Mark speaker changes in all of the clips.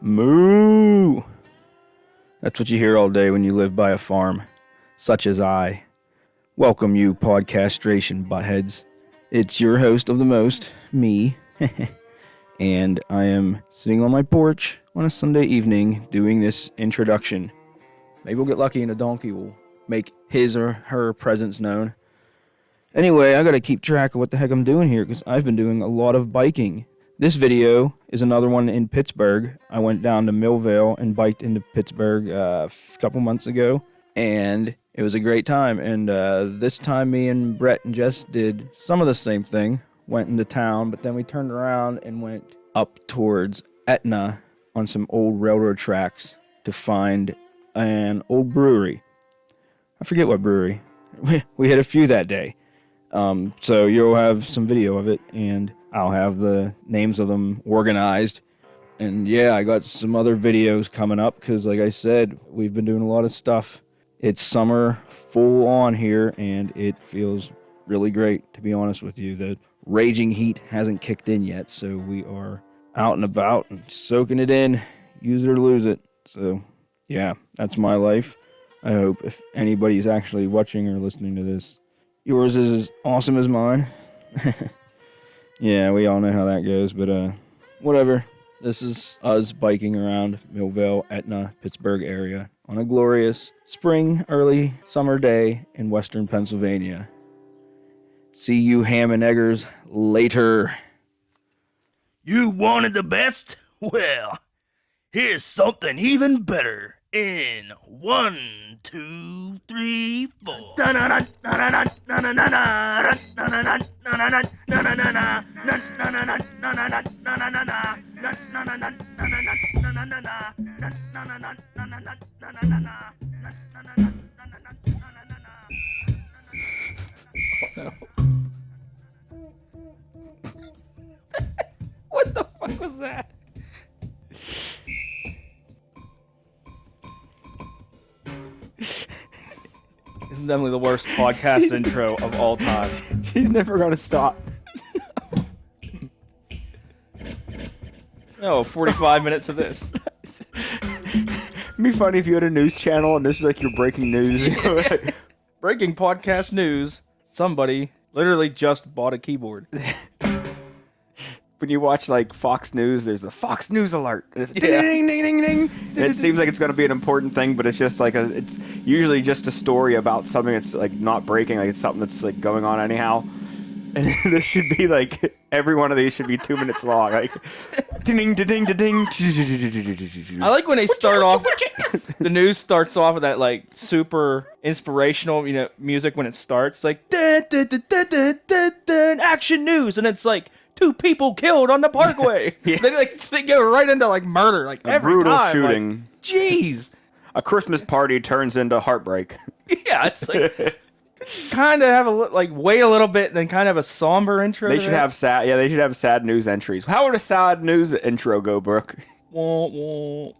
Speaker 1: Moo! That's what you hear all day when you live by a farm, such as I. Welcome you podcastration buttheads. It's your host of the most, me, and I am sitting on my porch on a Sunday evening doing this introduction. Maybe we'll get lucky and a donkey will make his or her presence known. Anyway, I gotta keep track of what the heck I'm doing here because I've been doing a lot of biking. This video is another one in Pittsburgh. I went down to Millvale and biked into Pittsburgh a couple months ago, and it was a great time. And this time me and Brett and Jess did some of the same thing, went into town, but then we turned around and went up towards Etna on some old railroad tracks to find an old brewery. I forget what brewery. We had a few that day. So you'll have some video of it, and I'll have the names of them organized. And yeah, I got some other videos coming up because, like I said, we've been doing a lot of stuff. It's summer full on here, and it feels really great, to be honest with you. The raging heat hasn't kicked in yet, so we are out and about and soaking it in, use it or lose it. So yeah, that's my life. I hope if anybody's actually watching or listening to this, yours is as awesome as mine. Yeah, we all know how that goes, but whatever. This is us biking around Millvale, Etna, Pittsburgh area on a glorious spring, early summer day in western Pennsylvania. See you ham and eggers later.
Speaker 2: You wanted the best? Well, here's something even better in 1, 2, 3, 4.
Speaker 1: What the fuck was that?
Speaker 3: This is definitely the worst podcast intro of all time.
Speaker 1: She's never gonna stop.
Speaker 3: No, 45 minutes of this.
Speaker 1: It'd be funny if you had a news channel and this is like your breaking news.
Speaker 3: Breaking podcast news. Somebody literally just bought a keyboard.
Speaker 1: When you watch like Fox News, there's a Fox News alert. And it's ding, ding, ding, ding, ding. And it seems like it's going to be an important thing, but it's just like it's usually just a story about something that's like not breaking, like it's something that's like going on anyhow. And this should be like every one of these should be 2 minutes long. Like ding, ding, ding, ding, ding.
Speaker 3: I like when they start off. The news starts off with that like super inspirational, music when it starts, like dun, dun, dun, dun, dun, dun, dun, action news, and it's like 2 people killed on the Parkway.
Speaker 1: Yeah.
Speaker 3: They go right into like murder, like every
Speaker 1: brutal
Speaker 3: time.
Speaker 1: shooting.
Speaker 3: Like, jeez.
Speaker 1: A Christmas party turns into heartbreak.
Speaker 3: Yeah, it's like kind of have wait a little bit, and then kind of a somber intro.
Speaker 1: They should have sad. Yeah, they should have sad news entries. How would a sad news intro go, Brooke?
Speaker 3: Wah, wah.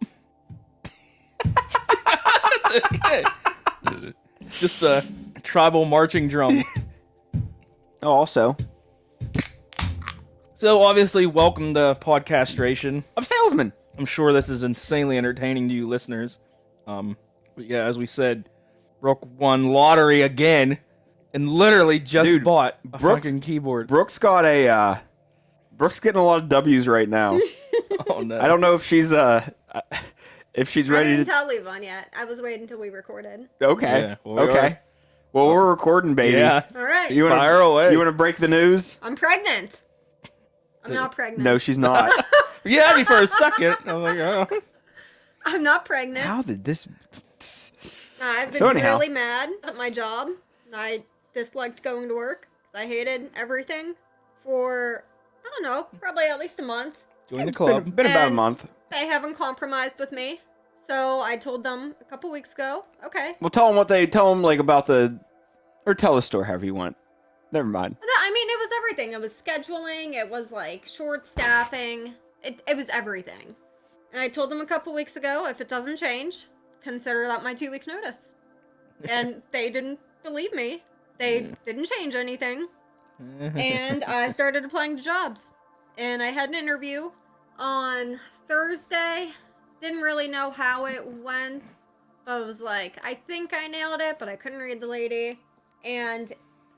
Speaker 3: Okay. Just a tribal marching drum.
Speaker 1: Oh, also.
Speaker 3: So obviously, welcome to Podcastration.
Speaker 1: Of Salesman.
Speaker 3: I'm sure this is insanely entertaining to you listeners. But yeah, as we said, Brooke won lottery again, and literally just bought a fucking keyboard.
Speaker 1: Brooke's got a. Brooke's getting a lot of W's right now.
Speaker 3: Oh no!
Speaker 1: I don't know if she's ready.
Speaker 4: I didn't tell Levon yet. I was waiting until we recorded.
Speaker 1: Okay.
Speaker 3: Yeah, well,
Speaker 1: okay. Well, we're recording, baby.
Speaker 3: Yeah.
Speaker 4: All right.
Speaker 3: Fire away.
Speaker 1: You want to break the news?
Speaker 4: I'm pregnant. I'm not pregnant.
Speaker 1: No, she's not.
Speaker 3: You had me for a second. I'm like, oh.
Speaker 4: I'm not pregnant.
Speaker 1: How did this?
Speaker 4: I've been really mad at my job. I disliked going to work because I hated everything for, I don't know, probably at least a month.
Speaker 3: Join the club.
Speaker 1: Been about a month.
Speaker 4: They haven't compromised with me. So I told them a couple weeks ago, okay.
Speaker 1: Well, tell them like about or tell the story however you want. Never mind.
Speaker 4: I mean, it was everything. It was scheduling. It was like short staffing. It was everything. And I told them a couple weeks ago, if it doesn't change, consider that my 2 week notice. And they didn't believe me. They didn't change anything. And I started applying to jobs. And I had an interview on Thursday, Didn't really know how it went, but it was like, I think I nailed it, but I couldn't read the lady. And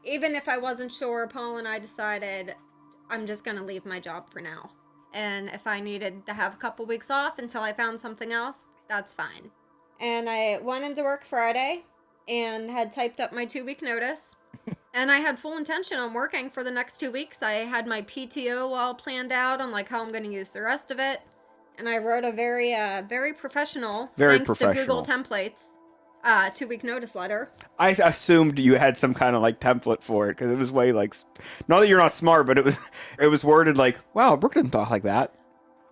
Speaker 4: even if I wasn't sure, Paul and I decided I'm just going to leave my job for now. And if I needed to have a couple weeks off until I found something else, that's fine. And I went into work Friday and had typed up my 2-week notice. And I had full intention on working for the next 2 weeks. I had my PTO all planned out on like how I'm going to use the rest of it. And I wrote a very professional, thanks to Google Templates, 2-week notice letter.
Speaker 5: I assumed you had some kind of like template for it because it was way like, not that you're not smart, but it was worded like, wow, Brooke didn't talk like that.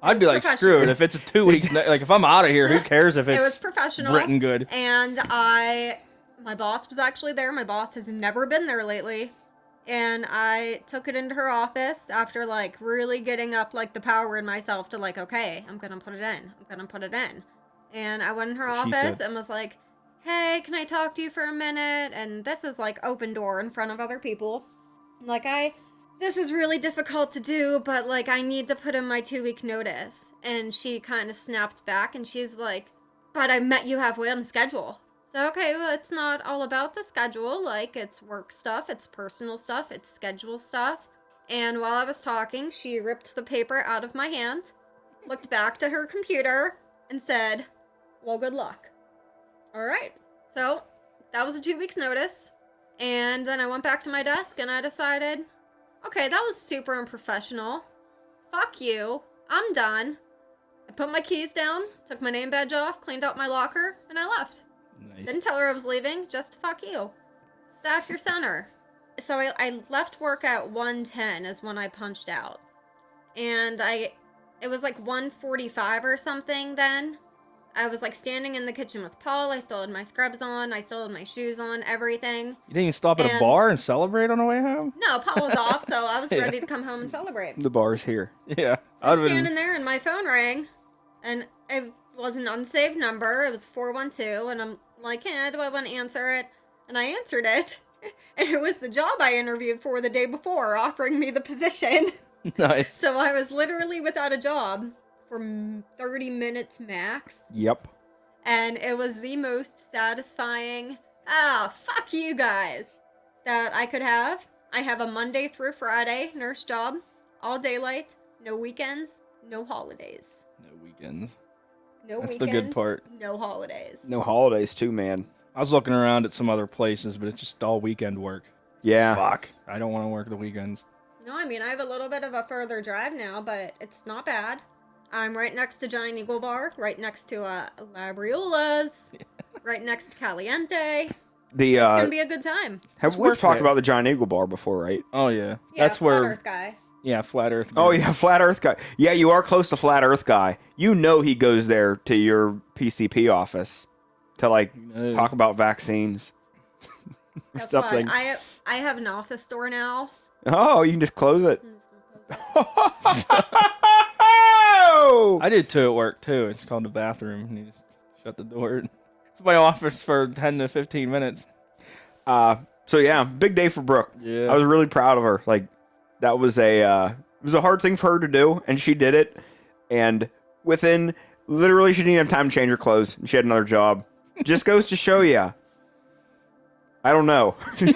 Speaker 3: I'd be like, screw it. If it's a 2 weeks, like if I'm out of here, who cares if it's
Speaker 4: it was professional,
Speaker 3: written good?
Speaker 4: And my boss was actually there. My boss has never been there lately. And I took it into her office after like really getting up like the power in myself to like, okay, I'm going to put it in. I'm going to put it in. And I went in her office and was like, hey, can I talk to you for a minute? And this is like open door in front of other people. Like this is really difficult to do, but like I need to put in my 2-week notice. And she kind of snapped back and she's like, but I met you halfway on the schedule. So, okay, well, it's not all about the schedule. Like, it's work stuff, it's personal stuff, it's schedule stuff. And while I was talking, she ripped the paper out of my hand, looked back to her computer, and said, well, good luck. All right. So, that was a 2 weeks notice. And then I went back to my desk and I decided, okay, that was super unprofessional. Fuck you. I'm done. I put my keys down, took my name badge off, cleaned out my locker, and I left.
Speaker 3: Nice.
Speaker 4: Didn't tell her I was leaving, just fuck you. Staff your center. So I left work at 1:10 is when I punched out. And it was like 1:45 or something then. I was like standing in the kitchen with Paul. I still had my scrubs on. I still had my shoes on, everything.
Speaker 3: You didn't even stop at a bar and celebrate on the way home?
Speaker 4: No, Paul was off, so I was ready to come home and celebrate.
Speaker 5: The bar's here.
Speaker 3: Yeah.
Speaker 4: I was standing there and my phone rang. And it was an unsaved number. It was 412. And I'm like, do I want to answer it? And I answered it. And it was the job I interviewed for the day before, offering me the position.
Speaker 3: Nice.
Speaker 4: So I was literally without a job for 30 minutes max.
Speaker 5: Yep.
Speaker 4: And it was the most satisfying, fuck you guys, that I could have. I have a Monday through Friday nurse job, all daylight, no weekends, no holidays.
Speaker 3: No weekends.
Speaker 4: No
Speaker 3: That's
Speaker 4: weekends,
Speaker 3: the good part.
Speaker 4: no holidays.
Speaker 5: No holidays too, man.
Speaker 3: I was looking around at some other places, but it's just all weekend work.
Speaker 5: Yeah.
Speaker 3: Fuck. I don't want to work the weekends.
Speaker 4: No, I mean, I have a little bit of a further drive now, but it's not bad. I'm right next to Giant Eagle Bar, right next to Labriola's, right next to Caliente.
Speaker 5: It's
Speaker 4: gonna be a good time.
Speaker 5: We've talked about the Giant Eagle Bar before, right?
Speaker 3: Oh, yeah.
Speaker 4: Yeah,
Speaker 3: That's
Speaker 4: Flat
Speaker 3: where...
Speaker 4: Earth guy.
Speaker 3: Yeah, Flat Earth guy.
Speaker 5: Oh, yeah, Flat Earth guy. Yeah, you are close to Flat Earth guy. You know he goes there to your PCP office to, like, talk about vaccines or
Speaker 4: Guess
Speaker 5: something.
Speaker 4: what? I have an office door now.
Speaker 5: Oh, you can just close it.
Speaker 3: I did too at work, too. It's called the bathroom. And you just shut the door. It's my office for 10 to 15 minutes.
Speaker 5: So, yeah, big day for Brooke.
Speaker 3: Yeah.
Speaker 5: I was really proud of her. Like, that was it was a hard thing for her to do, and she did it. And within, literally, she didn't have time to change her clothes, and she had another job. Just goes to show you. I don't know.
Speaker 4: So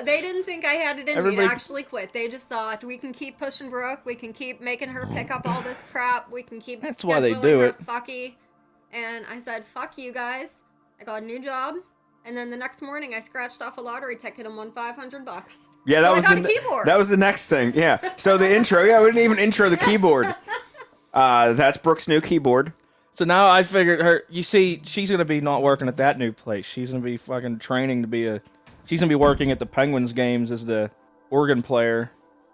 Speaker 4: they didn't think I had it in me to
Speaker 3: everybody-
Speaker 4: actually quit. They just thought, we can keep pushing Brooke, we can keep making her pick up all this crap, we can keep
Speaker 3: That's why they
Speaker 4: scheduling
Speaker 3: do
Speaker 4: her
Speaker 3: it.
Speaker 4: fucky. And I said, fuck you guys. I got a new job. And then the next morning, I scratched off a lottery ticket and won $500.
Speaker 5: Yeah,
Speaker 4: So I got a keyboard.
Speaker 5: That was the next thing. Yeah. So the intro. Yeah, we didn't even intro the keyboard. That's Brooke's new keyboard.
Speaker 3: So now I figured her, you see, she's going to be not working at that new place. She's going to be fucking training to be she's going to be working at the Penguins games as the organ player.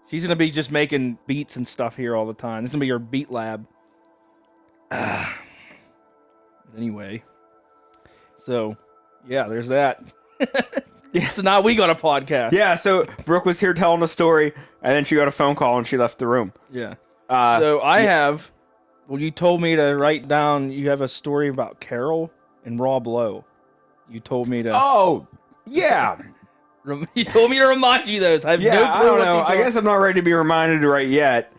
Speaker 3: She's going to be just making beats and stuff here all the time. This is going to be her beat lab. Anyway. So, yeah, there's that. So now we got a podcast.
Speaker 5: Yeah, so Brooke was here telling a story, and then she got a phone call, and she left the room.
Speaker 3: Yeah. So I have... Well, you told me to write down... You have a story about Carol and Rob Lowe. You told me to...
Speaker 5: Oh, yeah.
Speaker 3: You told me to remind you those. I have no clue
Speaker 5: I don't
Speaker 3: what
Speaker 5: know.
Speaker 3: these
Speaker 5: I
Speaker 3: are.
Speaker 5: guess I'm not ready to be reminded right yet.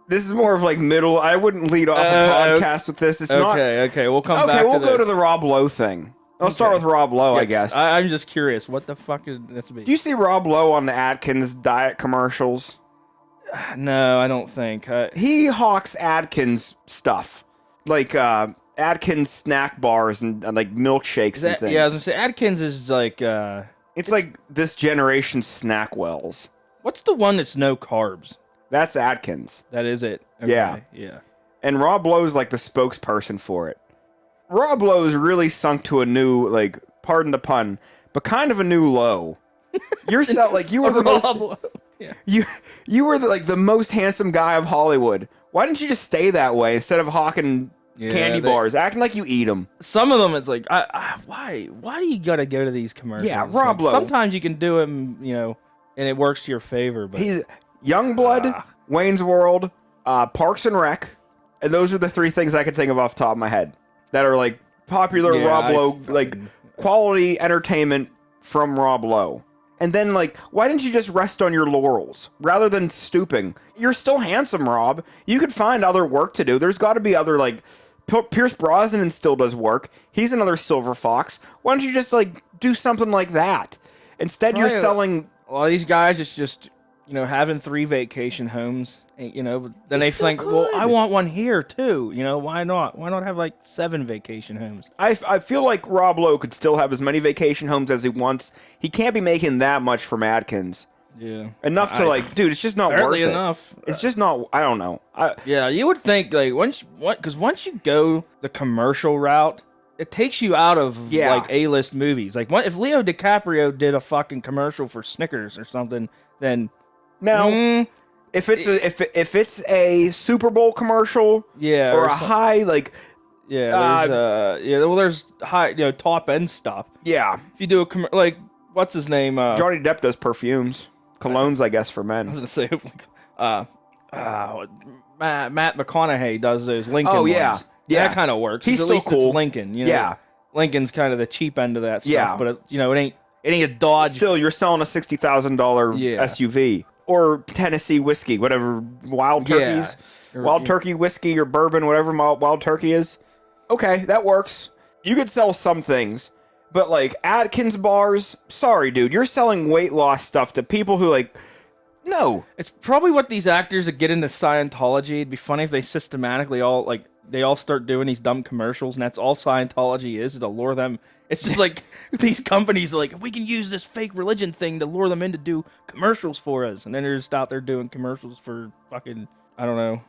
Speaker 5: This is more of like middle. I wouldn't lead off a podcast with this. It's not.
Speaker 3: Okay, we'll come back.
Speaker 5: Okay, we'll
Speaker 3: to
Speaker 5: go
Speaker 3: this.
Speaker 5: to the Rob Lowe thing. I'll start with Rob Lowe, I guess.
Speaker 3: I'm just curious. What the fuck is this?
Speaker 5: Do you see Rob Lowe on the Atkins diet commercials?
Speaker 3: No, I don't think.
Speaker 5: He hawks Atkins stuff, like Atkins snack bars and like milkshakes and things.
Speaker 3: Yeah, I was gonna say Atkins is like.
Speaker 5: It's like this generation's Snackwells.
Speaker 3: What's the one that's no carbs?
Speaker 5: That's Atkins.
Speaker 3: That is it. Okay, yeah.
Speaker 5: And Rob Lowe's like the spokesperson for it. Rob Lowe's really sunk to a new, like, pardon the pun, but kind of a new low. You're like you were the most.
Speaker 3: Yeah.
Speaker 5: You were the most handsome guy of Hollywood. Why didn't you just stay that way instead of hawking candy bars, acting like you eat them?
Speaker 3: Some of them, it's like, why do you gotta go to these commercials?
Speaker 5: Yeah, Rob Lowe.
Speaker 3: Sometimes you can do them, and it works to your favor. But
Speaker 5: he's Youngblood, Wayne's World, Parks and Rec, and those are the three things I could think of off the top of my head that are like popular Rob Lowe, like quality entertainment from Rob Lowe. And then, like, why didn't you just rest on your laurels rather than stooping? You're still handsome, Rob. You could find other work to do. There's got to be other, like, Pierce Brosnan still does work. He's another silver fox. Why don't you just, like, do something like that? Instead, you're selling...
Speaker 3: A lot of these guys, it's just, having 3 vacation homes. Then they think, well, I want one here, too. Why not? Why not have, like, 7 vacation homes?
Speaker 5: I feel like Rob Lowe could still have as many vacation homes as he wants. He can't be making that much from Atkins.
Speaker 3: Yeah.
Speaker 5: Enough to, like, dude, it's just not worth it.
Speaker 3: enough.
Speaker 5: It's just not, I don't know.
Speaker 3: Yeah, you would think, like, once you go the commercial route, it takes you out of, like, A-list movies. Like, if Leo DiCaprio did a fucking commercial for Snickers or something, then...
Speaker 5: Now... If it's a Super Bowl commercial, or a high
Speaker 3: there's high top end stuff.
Speaker 5: Yeah,
Speaker 3: if you do a like what's his name?
Speaker 5: Johnny Depp does perfumes, colognes, I guess for men.
Speaker 3: I was gonna say, Matt McConaughey does those Lincoln.
Speaker 5: Oh yeah,
Speaker 3: ones. Yeah, that kind of works.
Speaker 5: He's
Speaker 3: at
Speaker 5: still
Speaker 3: least
Speaker 5: cool.
Speaker 3: It's Lincoln.
Speaker 5: Yeah,
Speaker 3: Lincoln's kind of the cheap end of that stuff.
Speaker 5: Yeah,
Speaker 3: but it ain't a Dodge.
Speaker 5: Still, you're selling a $60,000 SUV. Or Tennessee whiskey, whatever, wild turkeys, wild turkey whiskey or bourbon, whatever wild turkey is. Okay, that works. You could sell some things, but like Atkins bars, sorry, dude, you're selling weight loss stuff to people who no.
Speaker 3: It's probably what these actors that get into Scientology. It'd be funny if they systematically they all start doing these dumb commercials, and that's all Scientology is to lure them. It's just like these companies are like, we can use this fake religion thing to lure them in to do commercials for us. And then they're just out there doing commercials for fucking, I don't know,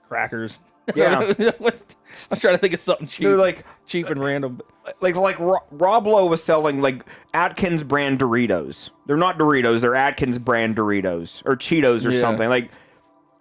Speaker 3: crackers.
Speaker 5: Yeah.
Speaker 3: I was trying to think of something cheap.
Speaker 5: They're like
Speaker 3: cheap and random.
Speaker 5: Like Rob Lowe was selling like Atkins brand Doritos. They're not Doritos, they're Atkins brand Doritos or Cheetos or something. Like,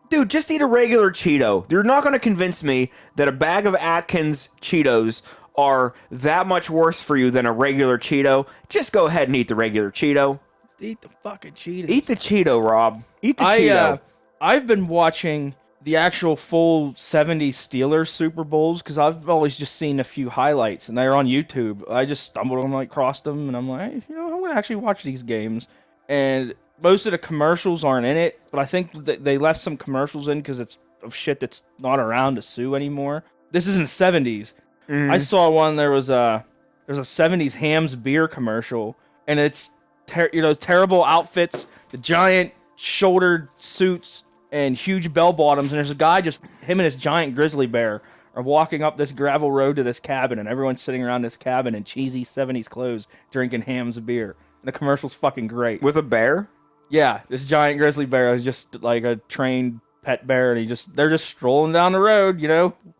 Speaker 5: dude, just eat a regular Cheeto. You're not going to convince me that a bag of Atkins Cheetos are that much worse for you than a regular Cheeto. Just go ahead and eat the regular Cheeto.
Speaker 3: Just eat the fucking Cheetos.
Speaker 5: Eat the Cheeto, Rob. Eat the Cheeto.
Speaker 3: I've been watching the actual full 70s Steelers Super Bowls because I've always just seen a few highlights, and they're on YouTube. I just stumbled on, across them, and I'm like, hey, I'm going to actually watch these games. And most of the commercials aren't in it, but I think that they left some commercials in because it's of shit that's not around to sue anymore. This is in the 70s. I saw one. There's a 70s Hamm's beer commercial, and it's terrible outfits, the giant shouldered suits and huge bell bottoms, and there's a guy him and his giant grizzly bear are walking up this gravel road to this cabin, and everyone's sitting around this cabin in cheesy 70s clothes drinking Hamm's beer. And the commercial's fucking great.
Speaker 5: With a bear?
Speaker 3: Yeah, this giant grizzly bear is just like a trained pet bear, and they're just strolling down the road,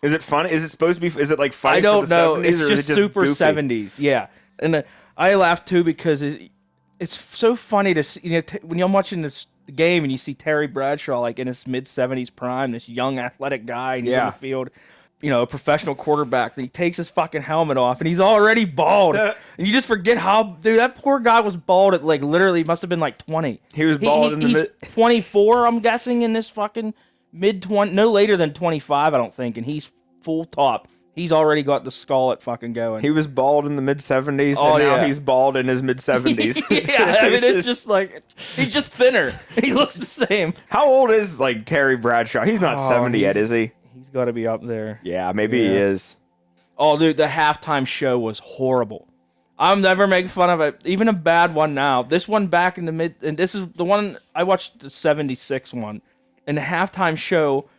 Speaker 5: Is it funny? Is it supposed to be? Is it like funny?
Speaker 3: I don't know.
Speaker 5: 70s,
Speaker 3: it's just super
Speaker 5: goofy?
Speaker 3: 70s. Yeah, and I laugh too because it's so funny to see. When you're watching the game and you see Terry Bradshaw like in his mid 70s prime, this young athletic guy, and he's in the field. A professional quarterback, and he takes his fucking helmet off, and he's already bald. And you just forget dude, that poor guy was bald at literally must have been 20.
Speaker 5: He was bald
Speaker 3: he's 24, I'm guessing, in this fucking mid-20, no later than 25, I don't think, and he's full top. He's already got the skull at fucking going.
Speaker 5: He was bald in the mid-70s,
Speaker 3: Oh,
Speaker 5: and now
Speaker 3: yeah.
Speaker 5: he's bald in his mid-70s.
Speaker 3: Yeah, I mean, it's just like, he's just thinner. He looks the same.
Speaker 5: How old is, like, Terry Bradshaw? He's not 70 yet, is he?
Speaker 3: He's got to be up there.
Speaker 5: Yeah, maybe he
Speaker 3: Yeah.
Speaker 5: is.
Speaker 3: Oh, dude, the halftime show was horrible. I'll never make fun of it. Even a bad one now. This one back in the mid... And this is the one... I watched the 76 one. And the halftime show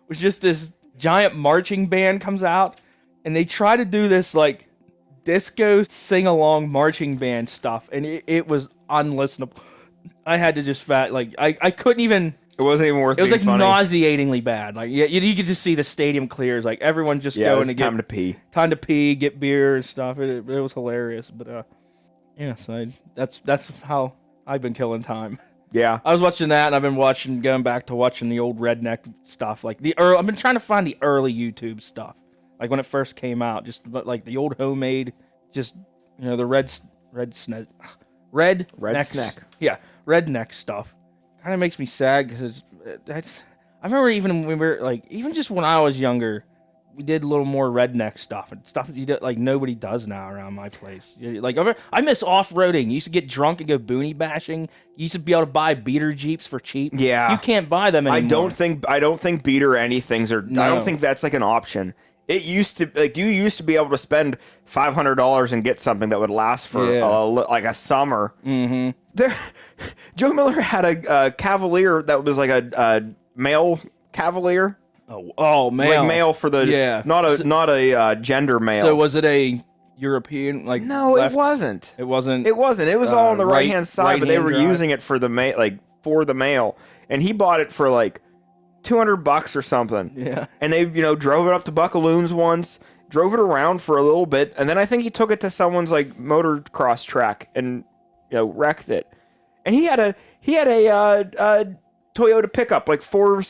Speaker 3: was just this giant marching band comes out. And they try to do this, like, disco sing-along marching band stuff. And it was unlistenable. I had to just I couldn't even...
Speaker 5: It wasn't even worth
Speaker 3: It was
Speaker 5: being
Speaker 3: like
Speaker 5: funny.
Speaker 3: nauseatingly bad. Like you could just see the stadium clears. Like everyone just
Speaker 5: Yeah,
Speaker 3: going
Speaker 5: it's
Speaker 3: to
Speaker 5: time
Speaker 3: get
Speaker 5: to pee.
Speaker 3: get beer and stuff. It was hilarious. But yeah, so that's how I've been killing time.
Speaker 5: Yeah.
Speaker 3: I was watching that, and I've been going back to watching the old redneck stuff. Like I've been trying to find the early YouTube stuff, like when it first came out. But like the old homemade, just the red snack. Yeah, redneck stuff. Kind of makes me sad because I remember even when we were like, even just when I was younger, we did a little more redneck stuff and stuff that you did, like nobody does now around my place. Like I miss off-roading. You used to get drunk and go boonie bashing. You used to be able to buy beater jeeps for cheap.
Speaker 5: Yeah.
Speaker 3: You can't buy them anymore.
Speaker 5: I don't think beater anythings are.
Speaker 3: No.
Speaker 5: I don't think that's like an option. It used to you used to be able to spend $500 and get something that would last for like a summer. Mm-hmm. Joe Miller had a Cavalier that was like a male Cavalier.
Speaker 3: Oh, male.
Speaker 5: Like male for the not a gender male.
Speaker 3: So was it a European like?
Speaker 5: No,
Speaker 3: left?
Speaker 5: it wasn't.
Speaker 3: It wasn't.
Speaker 5: It wasn't. It was all on the right hand side, but they were
Speaker 3: right-hand drive.
Speaker 5: using it for the for the male, and he bought it for like $200 or something.
Speaker 3: Yeah.
Speaker 5: And they, drove it up to Buckaloons once, drove it around for a little bit, and then I think he took it to someone's like motocross track and wrecked it. And he had a Toyota pickup, like four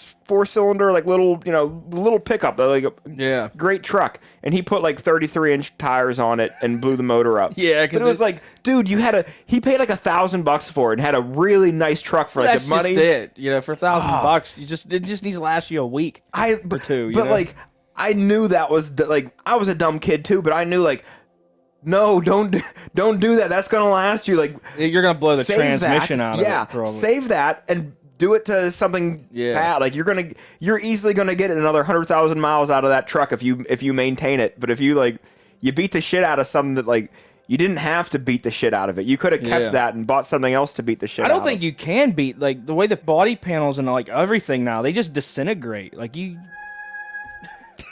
Speaker 5: cylinder, like little pickup, like a great truck. And he put like 33-inch tires on it and blew the motor up.
Speaker 3: Yeah,
Speaker 5: but it was like, dude, he paid like $1,000 for it and had a really nice truck for like the money.
Speaker 3: That's just it. For $1,000, it just needs to last you a week or two.
Speaker 5: But like, I knew that was like, I was a dumb kid too, but I knew like, no, don't do that. That's gonna last you like.
Speaker 3: You're gonna blow the transmission out of it.
Speaker 5: Yeah, save that and do it to something bad. Like you're easily gonna get another 100,000 miles out of that truck if you maintain it. But if you beat the shit out of something that like you didn't have to beat the shit out of it. You could have kept that and bought something else to beat the shit out of.
Speaker 3: I don't think you can beat like the way the body panels and like everything now. They just disintegrate. Like you.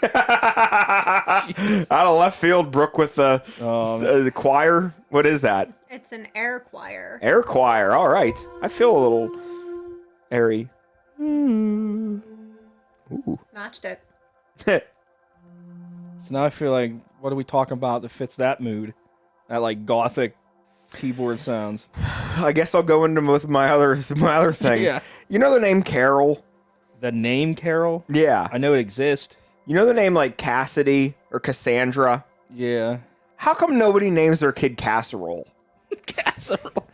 Speaker 5: Out of left field, Brooke with the choir. What is that?
Speaker 4: It's an air choir.
Speaker 5: Air choir. All right. I feel a little airy. Ooh.
Speaker 4: Matched it.
Speaker 3: So now I feel like, what are we talking about that fits that mood? That like gothic keyboard sounds.
Speaker 5: I guess I'll go into with my other thing.
Speaker 3: Yeah.
Speaker 5: You know the name Carol?
Speaker 3: The name Carol?
Speaker 5: Yeah.
Speaker 3: I know it exists.
Speaker 5: You know the name like Cassidy or Cassandra?
Speaker 3: Yeah.
Speaker 5: How come nobody names their kid Casserole?
Speaker 3: Casserole.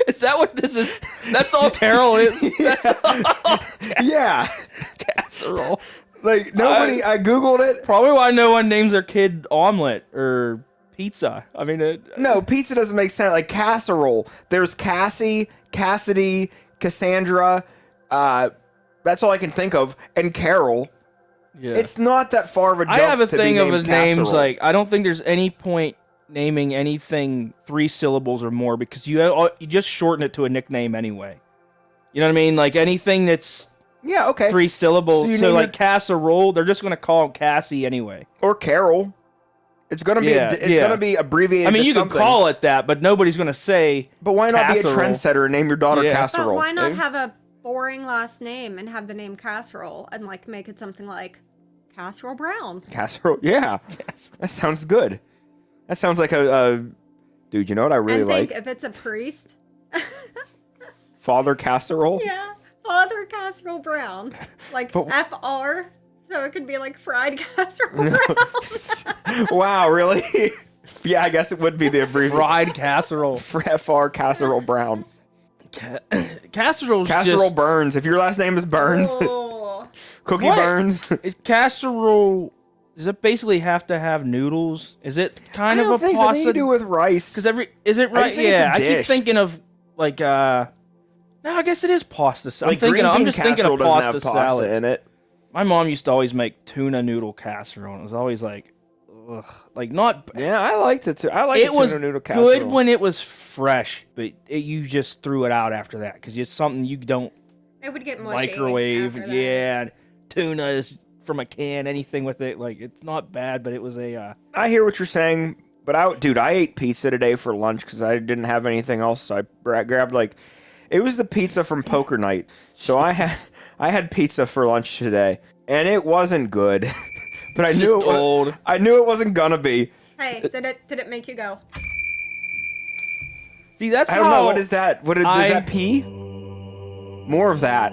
Speaker 3: Is that what this is? That's all Carol is? That's all
Speaker 5: Yeah.
Speaker 3: Casserole.
Speaker 5: Like nobody, I Googled it.
Speaker 3: Probably why no one names their kid omelet or pizza. I mean,
Speaker 5: no, pizza doesn't make sense. Like casserole. There's Cassie, Cassidy, Cassandra. That's all I can think of. And Carol.
Speaker 3: yeah.
Speaker 5: It's not that far of a jump.
Speaker 3: I have a
Speaker 5: to
Speaker 3: thing
Speaker 5: be
Speaker 3: of
Speaker 5: named
Speaker 3: names
Speaker 5: Casserole.
Speaker 3: like, I don't think there's any point naming anything 3 syllables or more because you just shorten it to a nickname anyway. You know what I mean? Like anything that's
Speaker 5: yeah, okay.
Speaker 3: 3 syllables. So like
Speaker 5: it...
Speaker 3: casserole, they're just going to call it Cassie anyway.
Speaker 5: Or Carol. It's gonna be gonna be abbreviated.
Speaker 3: I mean,
Speaker 5: to
Speaker 3: you
Speaker 5: something.
Speaker 3: can call it that, but nobody's going to say.
Speaker 5: But why not
Speaker 3: casserole.
Speaker 5: be a trendsetter and name your daughter
Speaker 3: Yeah.
Speaker 5: Casserole?
Speaker 4: But why not have a boring last name and have the name Casserole and like make it something like Casserole Brown?
Speaker 5: Casserole, yeah. That sounds good. That sounds like a dude. You know what I really
Speaker 4: and think
Speaker 5: like?
Speaker 4: if it's a priest.
Speaker 5: Father Casserole.
Speaker 4: Yeah, Father Casserole Brown, like FR, so it could be like fried casserole brown.
Speaker 5: Wow, really? Yeah, I guess it would be the abbreviation.
Speaker 3: Fried casserole.
Speaker 5: FR Casserole Brown.
Speaker 3: Casserole's
Speaker 5: Casserole
Speaker 3: just,
Speaker 5: Burns. If your last name is Burns,
Speaker 4: Oh.
Speaker 5: Cookie
Speaker 3: What?
Speaker 5: Burns.
Speaker 3: Is casserole does it basically have to have noodles? Is it kind
Speaker 5: I
Speaker 3: of
Speaker 5: don't
Speaker 3: a
Speaker 5: think so. I
Speaker 3: pasta?
Speaker 5: think you do with rice.
Speaker 3: Because is it right?
Speaker 5: think it's a
Speaker 3: Yeah, I keep
Speaker 5: dish.
Speaker 3: thinking of like no, I guess it is pasta.
Speaker 5: Like
Speaker 3: I'm just thinking of
Speaker 5: doesn't
Speaker 3: pasta
Speaker 5: have
Speaker 3: salad
Speaker 5: in it.
Speaker 3: My mom used to always make tuna noodle casserole. And it was always like, ugh, like not.
Speaker 5: Yeah, I liked it too. I like
Speaker 3: It was
Speaker 5: tuna noodle casserole.
Speaker 3: good when it was fresh, but you just threw it out after that because it's something you don't
Speaker 4: It would get mushy
Speaker 3: microwave.
Speaker 4: after that.
Speaker 3: Yeah, tuna is from a can. Anything with it, like it's not bad, but it was a.
Speaker 5: I hear what you're saying, but I ate pizza today for lunch because I didn't have anything else. So I grabbed it was the pizza from poker night. So I had pizza for lunch today, and it wasn't good. But I knew it wasn't gonna be.
Speaker 4: Hey, did it make you go?
Speaker 3: See, that's
Speaker 5: I don't know. What is that? Does that pee? More of that.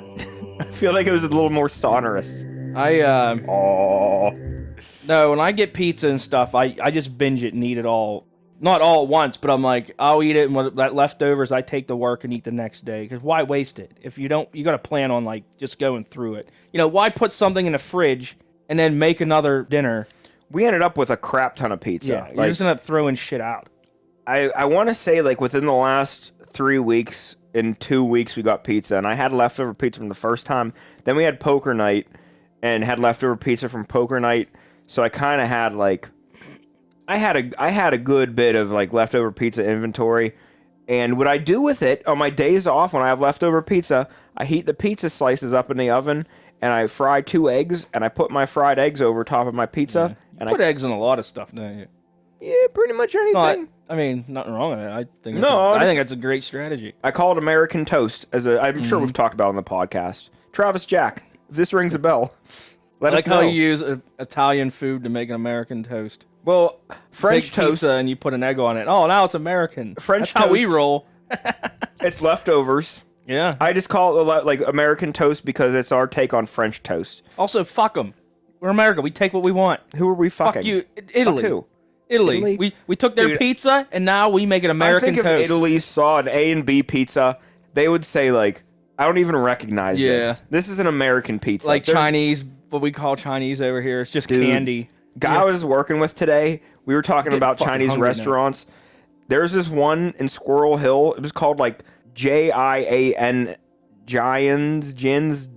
Speaker 5: I feel like it was a little more sonorous. Oh.
Speaker 3: No, when I get pizza and stuff, I just binge it and eat it all. Not all at once, but I'm like, I'll eat it, and what that leftovers, I take to work and eat the next day. Because why waste it? If you don't, you got to plan on like just going through it. Why put something in the fridge and then make another dinner?
Speaker 5: We ended up with a crap ton of pizza.
Speaker 3: Yeah, you're just gonna end up throwing shit out.
Speaker 5: I want to say within the last 3 weeks, in 2 weeks we got pizza, and I had leftover pizza from the first time. Then we had poker night, and had leftover pizza from poker night. So I kind of had I had a good bit of leftover pizza inventory. And what I do with it on my days off when I have leftover pizza, I heat the pizza slices up in the oven, and I fry 2 eggs, and I put my fried eggs over top of my pizza.
Speaker 3: You put eggs in a lot of stuff, don't you?
Speaker 5: Yeah, pretty much anything.
Speaker 3: Nothing wrong with it. I think that's a great strategy.
Speaker 5: I call it American toast. I'm sure we've talked about it on the podcast. Travis Jack, if this rings a bell, let us know.
Speaker 3: How you use Italian food to make an American toast.
Speaker 5: Well, French
Speaker 3: Take
Speaker 5: toast,
Speaker 3: pizza and you put an egg on it. Oh, now it's American.
Speaker 5: French
Speaker 3: That's how we
Speaker 5: toast.
Speaker 3: roll.
Speaker 5: it's leftovers.
Speaker 3: Yeah.
Speaker 5: I just call it American toast because it's our take on French toast.
Speaker 3: Also, fuck them. We're America. We take what we want.
Speaker 5: Who are we fucking?
Speaker 3: Fuck you, Italy.
Speaker 5: Fuck who?
Speaker 3: Italy. We took their pizza and now we make an American
Speaker 5: I think
Speaker 3: toast.
Speaker 5: if Italy saw an A and B pizza, they would say I don't even recognize this. This is an American pizza.
Speaker 3: Like Chinese, what we call Chinese over here. It's just candy.
Speaker 5: Guy I was working with today, we were talking about Chinese restaurants. There's this one in Squirrel Hill. It was called Jian Jin's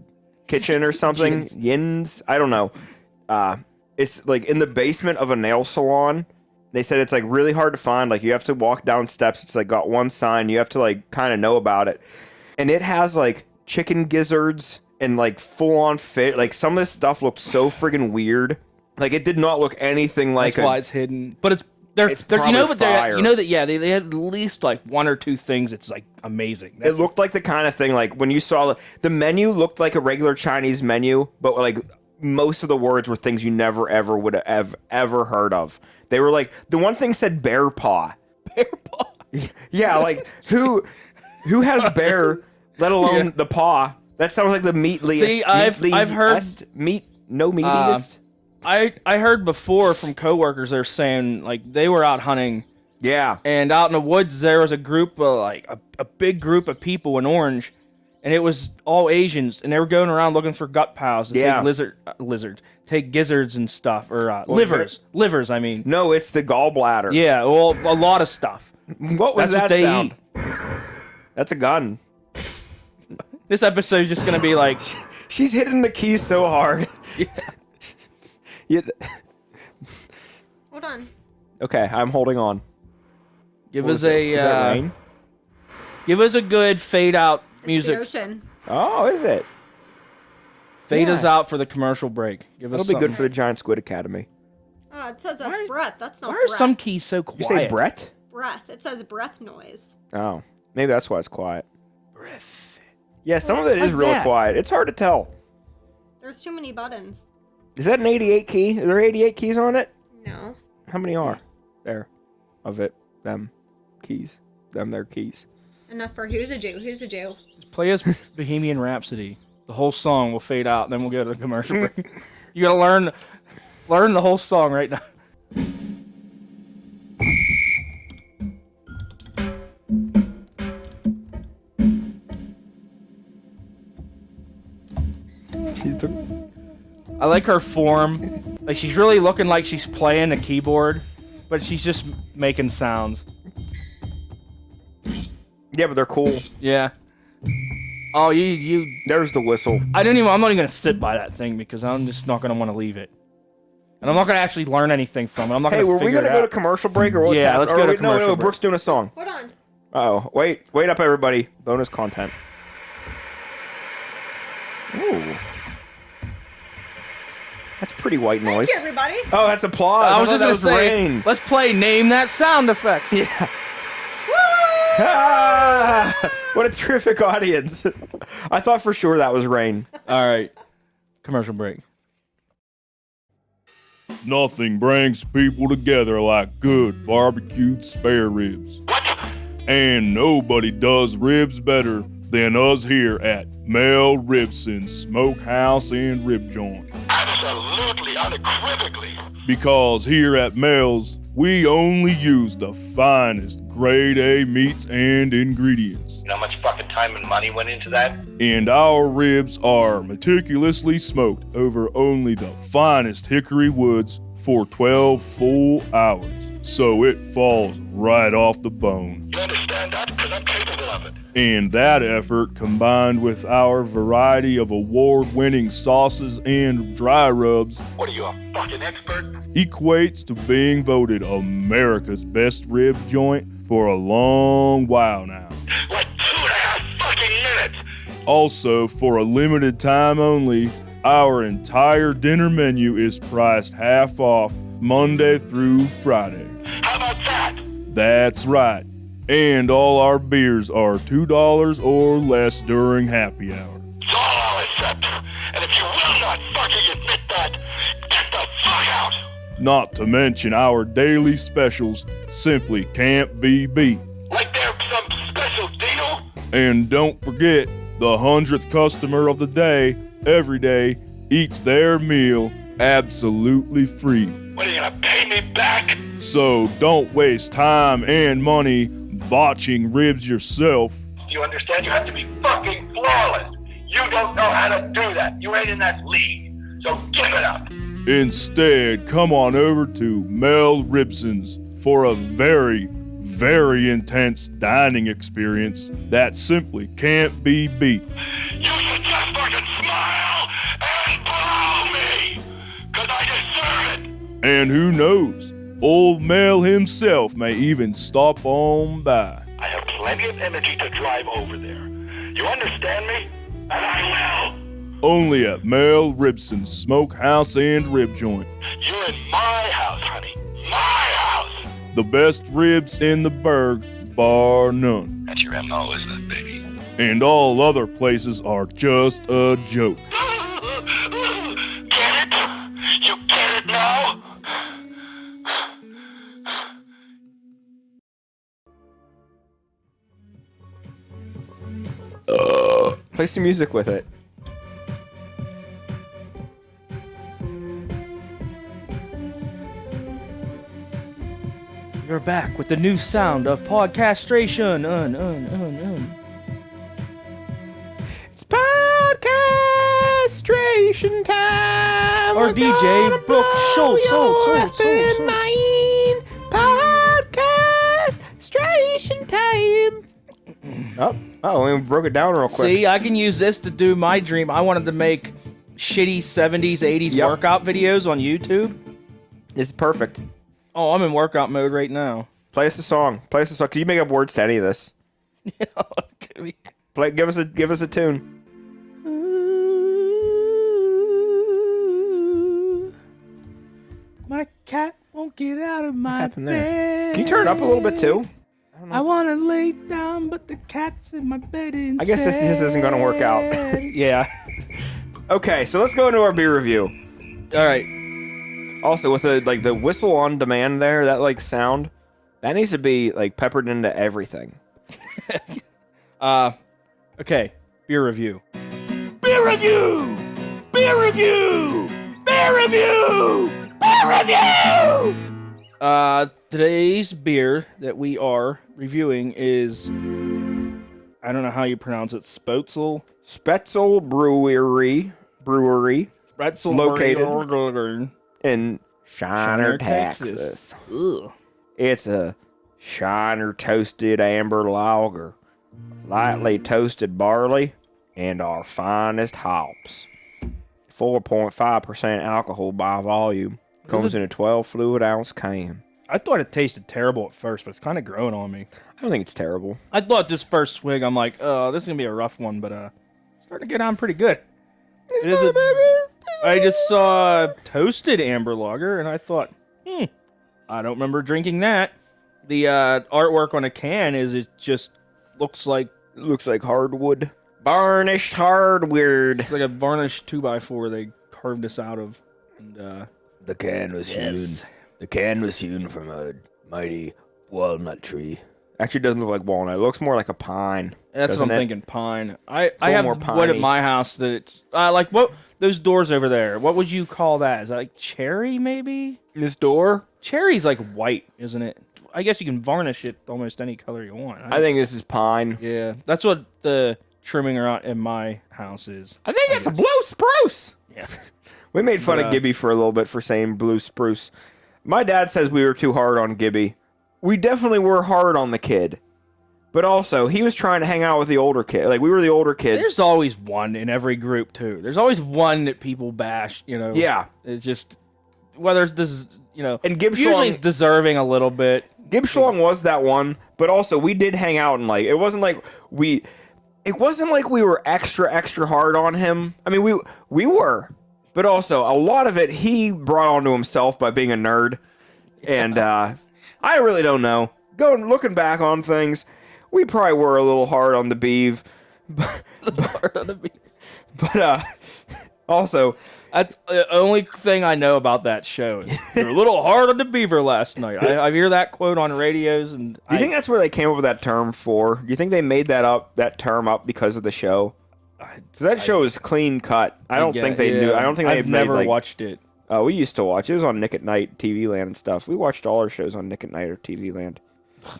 Speaker 5: Kitchen or something. Yin's. I don't know. It's in the basement of a nail salon. They said it's really hard to find. You have to walk down steps. It's got one sign. You have to kind of know about it. And it has chicken gizzards and full on fit. Some of this stuff looked so friggin' weird. It did not look anything like.
Speaker 3: That's why it's hidden. But it's they're they had at least 1 or 2 things. It's amazing.
Speaker 5: It looked like the kind of thing when you saw the menu looked like a regular Chinese menu, but most of the words were things you never ever would have ever heard of. They were the one thing said bear paw.
Speaker 3: Bear paw.
Speaker 5: Yeah, who has bear, let alone the paw? That sounds like the meatliest.
Speaker 3: See, I've heard
Speaker 5: meatiest.
Speaker 3: I heard before from coworkers they're saying they were out hunting.
Speaker 5: Yeah.
Speaker 3: And out in the woods there was a group of a big group of people in Orange, and it was all Asians, and they were going around looking for gut piles to take take gizzards and stuff, or livers. I mean.
Speaker 5: No, it's the gallbladder.
Speaker 3: Yeah, well, a lot of stuff.
Speaker 5: What was that sound? That's a gun.
Speaker 3: This episode is just gonna be
Speaker 5: she's hitting the keys so hard. Yeah.
Speaker 4: Hold on.
Speaker 5: Okay, I'm holding on.
Speaker 3: Give
Speaker 5: What
Speaker 3: us
Speaker 5: was it? Is that rain?
Speaker 3: Give us a good fade out
Speaker 4: It's
Speaker 3: music.
Speaker 4: the ocean.
Speaker 5: Oh, is it?
Speaker 3: Fade us out for the commercial break. Give us
Speaker 5: That'll be good
Speaker 3: something.
Speaker 5: for the Giant Squid Academy.
Speaker 4: Oh, it says that's breath. That's not
Speaker 3: Why are
Speaker 4: breath.
Speaker 3: some keys so quiet?
Speaker 5: You say Brett?
Speaker 4: Breath. It says breath noise.
Speaker 5: Oh, maybe that's why it's quiet.
Speaker 3: Breath.
Speaker 5: Yeah, some of it is
Speaker 3: Like
Speaker 5: real
Speaker 3: that.
Speaker 5: quiet. It's hard to tell.
Speaker 4: There's too many buttons.
Speaker 5: Is that an 88 key? Are there 88 keys on it?
Speaker 4: No.
Speaker 5: How many are there of it? Them keys. Their keys.
Speaker 4: Enough for who's a Jew? Who's a Jew?
Speaker 3: Play us Bohemian Rhapsody. The whole song will fade out, then we'll go to the commercial break. You gotta learn the whole song right now. I like her form. Like, she's really looking like she's playing the keyboard, but she's just making sounds.
Speaker 5: Yeah, but they're cool.
Speaker 3: Yeah. Oh, you.
Speaker 5: There's the whistle.
Speaker 3: I'm not even gonna sit by that thing because I'm just not gonna want to leave it, and I'm not gonna actually learn anything from it. I'm not.
Speaker 5: Hey, were we gonna go to commercial break or what's
Speaker 3: Yeah,
Speaker 5: happening?
Speaker 3: let's go to commercial
Speaker 5: No,
Speaker 3: break.
Speaker 5: Brooke's doing a song.
Speaker 4: Hold on.
Speaker 5: Oh, wait up, everybody! Bonus content. Ooh, that's pretty white noise.
Speaker 4: Thank you, everybody.
Speaker 5: Oh, that's applause.
Speaker 3: I was
Speaker 5: thought
Speaker 3: just gonna
Speaker 5: that was
Speaker 3: say,
Speaker 5: rain.
Speaker 3: let's play Name That Sound Effect.
Speaker 5: Yeah. Ah, what a terrific audience! I thought for sure that was rain.
Speaker 3: All right, commercial break.
Speaker 6: Nothing brings people together like good barbecued spare ribs. What? And nobody does ribs better than us here at Mel Ribson's Smokehouse and Rib Joint.
Speaker 7: Absolutely, unequivocally.
Speaker 6: Because here at Mel's, we only use the finest grade A meats and ingredients.
Speaker 7: You know how much fucking time and money went into that?
Speaker 6: And our ribs are meticulously smoked over only the finest hickory woods for 12 full hours. So it falls right off the bone.
Speaker 7: You understand that? Because I'm capable of it.
Speaker 6: And that effort, combined with our variety of award-winning sauces and dry rubs,
Speaker 7: What are you, a fucking expert?
Speaker 6: equates to being voted America's best rib joint for a long while now.
Speaker 7: Like 2.5 fucking minutes!
Speaker 6: Also, for a limited time only, our entire dinner menu is priced half off Monday through Friday.
Speaker 7: How about that?
Speaker 6: That's right. And all our beers are $2 or less during happy hour.
Speaker 7: It's all I'll accept. And if you will not fucking admit that, get the fuck out!
Speaker 6: Not to mention our daily specials simply can't be beat.
Speaker 7: Like they're some special deal?
Speaker 6: And don't forget, the 100th customer of the day, every day, eats their meal absolutely free.
Speaker 7: What, are you gonna pay me back?
Speaker 6: So don't waste time and money botching ribs yourself.
Speaker 7: Do you understand? You have to be fucking flawless. You don't know how to do that. You ain't in that league. So give it up.
Speaker 6: Instead, come on over to Mel Ribson's for a very, very intense dining experience that simply can't be beat.
Speaker 7: You should just fucking smile and blow me. Cause I deserve it.
Speaker 6: And who knows, old Mel himself may even stop on by.
Speaker 7: I have plenty of energy to drive over there. You understand me? And I will.
Speaker 6: Only at Mel Ribson's Smokehouse and Rib Joint.
Speaker 7: You're in my house, honey. My house.
Speaker 6: The best ribs in the burg, bar none.
Speaker 7: That's your MO, isn't it, baby?
Speaker 6: And all other places are just a joke.
Speaker 7: Get it? You get it now?
Speaker 5: Play some music with it.
Speaker 3: You're back with the new sound of podcastration.
Speaker 5: It's podcastration time.
Speaker 3: Our DJ Brooke Schultz.
Speaker 5: Podcastration time. Oh, we broke it down real quick.
Speaker 3: See, I can use this to do my dream. I wanted to make shitty 70s, 80s
Speaker 5: Yep.
Speaker 3: workout videos on YouTube.
Speaker 5: It's perfect.
Speaker 3: Oh, I'm in workout mode right now.
Speaker 5: Play us a song. Play us a song. Can you make up words to any of this? Play. Give us a tune.
Speaker 3: Ooh, my cat won't get out of my
Speaker 5: happened there?
Speaker 3: bed.
Speaker 5: Can you turn it up a little bit too?
Speaker 3: I want to lay down, but the cat's in my bed instead.
Speaker 5: I guess this just isn't going to work out.
Speaker 3: Yeah.
Speaker 5: Okay, so let's go into our beer review.
Speaker 3: All right.
Speaker 5: Also, with the whistle on demand there, that sound, that needs to be peppered into everything.
Speaker 3: Okay. Beer review.
Speaker 2: Beer review! Beer review! Beer review! Beer review!
Speaker 3: Today's beer that we are reviewing is, I don't know how you pronounce it, Spetzel
Speaker 5: Brewery.
Speaker 3: Spetzel
Speaker 5: Located. in Shiner,
Speaker 3: Shiner,
Speaker 5: Texas.
Speaker 3: Ugh.
Speaker 5: It's a Shiner toasted amber lager, lightly toasted barley, and our finest hops. 4.5% alcohol by volume. Comes in a 12 fluid ounce can.
Speaker 3: I thought it tasted terrible at first, but it's kind of growing on me.
Speaker 5: I don't think it's terrible.
Speaker 3: I thought this first swig, I'm like, oh, this is going to be a rough one, but it's starting to get on pretty good. I just saw toasted amber lager, and I thought, I don't remember drinking that. The artwork on a can it just looks like
Speaker 5: hardwood. Varnished hardwood.
Speaker 3: it's like a varnished 2x4 they carved this out of. And
Speaker 2: The can was hewn from a mighty walnut tree.
Speaker 5: Actually, it doesn't look like walnut. It looks more like a pine.
Speaker 3: that's what I'm thinking, pine. I have
Speaker 5: more
Speaker 3: wood at
Speaker 5: piney.
Speaker 3: my house that it's like what those doors over there. What would you call that? Is that like cherry maybe?
Speaker 5: This door?
Speaker 3: Cherry's like white, isn't it? I guess you can varnish it almost any color you want.
Speaker 5: I think this is pine.
Speaker 3: Yeah, that's what the trimming around in my house is.
Speaker 5: I think it's a blue spruce.
Speaker 3: Yeah.
Speaker 5: We made fun of Gibby for a little bit for saying blue spruce. My dad says we were too hard on Gibby. We definitely were hard on the kid. But also, he was trying to hang out with the older kid. Like, we were the older kids.
Speaker 3: There's always one in every group, too. There's always one that people bash,
Speaker 5: Yeah.
Speaker 3: It's just, whether it's this,
Speaker 5: And Gib
Speaker 3: usually
Speaker 5: Schlong-
Speaker 3: it's deserving a little bit.
Speaker 5: Gib Schlong was that one, but also we did hang out and it wasn't like we were extra hard on him. I mean, we were, but also a lot of it he brought onto himself by being a nerd. And I really don't know. Looking back on things, we probably were a little hard on the beeve. But also,
Speaker 3: That's the only thing I know about that show. Is you're a little hard on the beaver last night. I hear that quote on radios, and
Speaker 5: do you think that's where they came up with that term for? Do you think they made that term up because of the show? Because that show is clean cut. I don't think they knew. I don't think
Speaker 3: I've
Speaker 5: they've
Speaker 3: never watched it.
Speaker 5: We used to watch. It was on Nick at Night, TV Land, and stuff. We watched all our shows on Nick at Night or TV Land.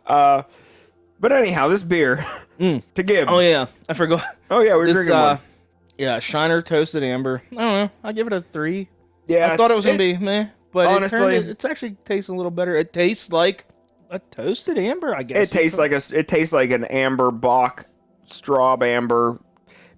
Speaker 5: But anyhow, this beer to give.
Speaker 3: Oh yeah, I forgot.
Speaker 5: Oh yeah, we're
Speaker 3: This,
Speaker 5: drinking one.
Speaker 3: Yeah, Shiner Toasted Amber. I don't know. I give it a 3.
Speaker 5: Yeah,
Speaker 3: I thought it was gonna be meh, but
Speaker 5: honestly-
Speaker 3: it's actually tastes a little better. It tastes like a toasted amber, I guess.
Speaker 5: It tastes like an amber Bock, straw amber.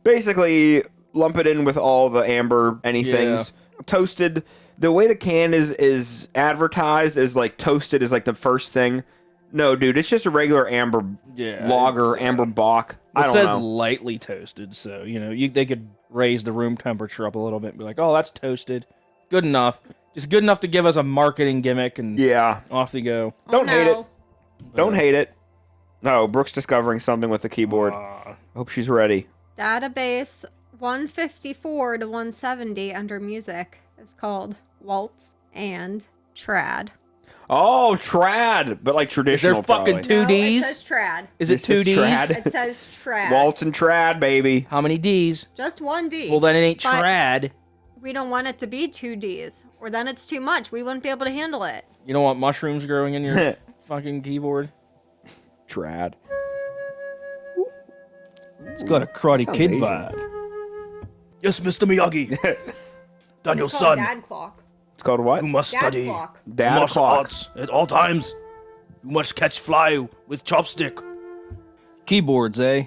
Speaker 5: Basically, lump it in with all the amber anythings. Toasted. The way the can is advertised is like toasted is like the first thing. No, dude, it's just a regular amber lager, amber Bock. I
Speaker 3: It
Speaker 5: don't
Speaker 3: says
Speaker 5: know.
Speaker 3: lightly toasted, so they could raise the room temperature up a little bit and be like, "Oh, that's toasted, good enough, just good enough to give us a marketing gimmick," and
Speaker 5: Yeah,
Speaker 3: off they go.
Speaker 5: don't hate it. Don't hate it. No, Brooke's discovering something with the keyboard. Hope she's ready.
Speaker 4: Database 154 to 170 under music is called Waltz and Trad.
Speaker 5: Oh, trad, but like
Speaker 3: Is
Speaker 5: traditional.
Speaker 3: there fucking
Speaker 5: probably.
Speaker 3: two
Speaker 4: No,
Speaker 3: D's?
Speaker 4: it says Trad.
Speaker 3: Is it
Speaker 5: This is
Speaker 3: 2 D's?
Speaker 5: trad.
Speaker 4: It says Trad.
Speaker 5: Waltz and trad, baby.
Speaker 3: How many D's?
Speaker 4: Just one D.
Speaker 3: Well, then it ain't
Speaker 4: But
Speaker 3: trad.
Speaker 4: we don't want it to be 2 D's, or then it's too much. We wouldn't be able to handle it.
Speaker 3: You don't want mushrooms growing in your fucking keyboard?
Speaker 5: Trad.
Speaker 3: It's got a Karate
Speaker 5: Sounds
Speaker 3: Kid
Speaker 5: Asian.
Speaker 3: vibe. Yes, Mr. Miyagi. Daniel
Speaker 4: It's called
Speaker 3: son,
Speaker 4: Dad Clock.
Speaker 5: It's called what?
Speaker 3: you must
Speaker 4: Dad
Speaker 3: study
Speaker 4: Clock.
Speaker 5: Dad
Speaker 3: martial
Speaker 5: clock.
Speaker 3: arts at all times. You must catch fly with chopstick. Keyboards, eh?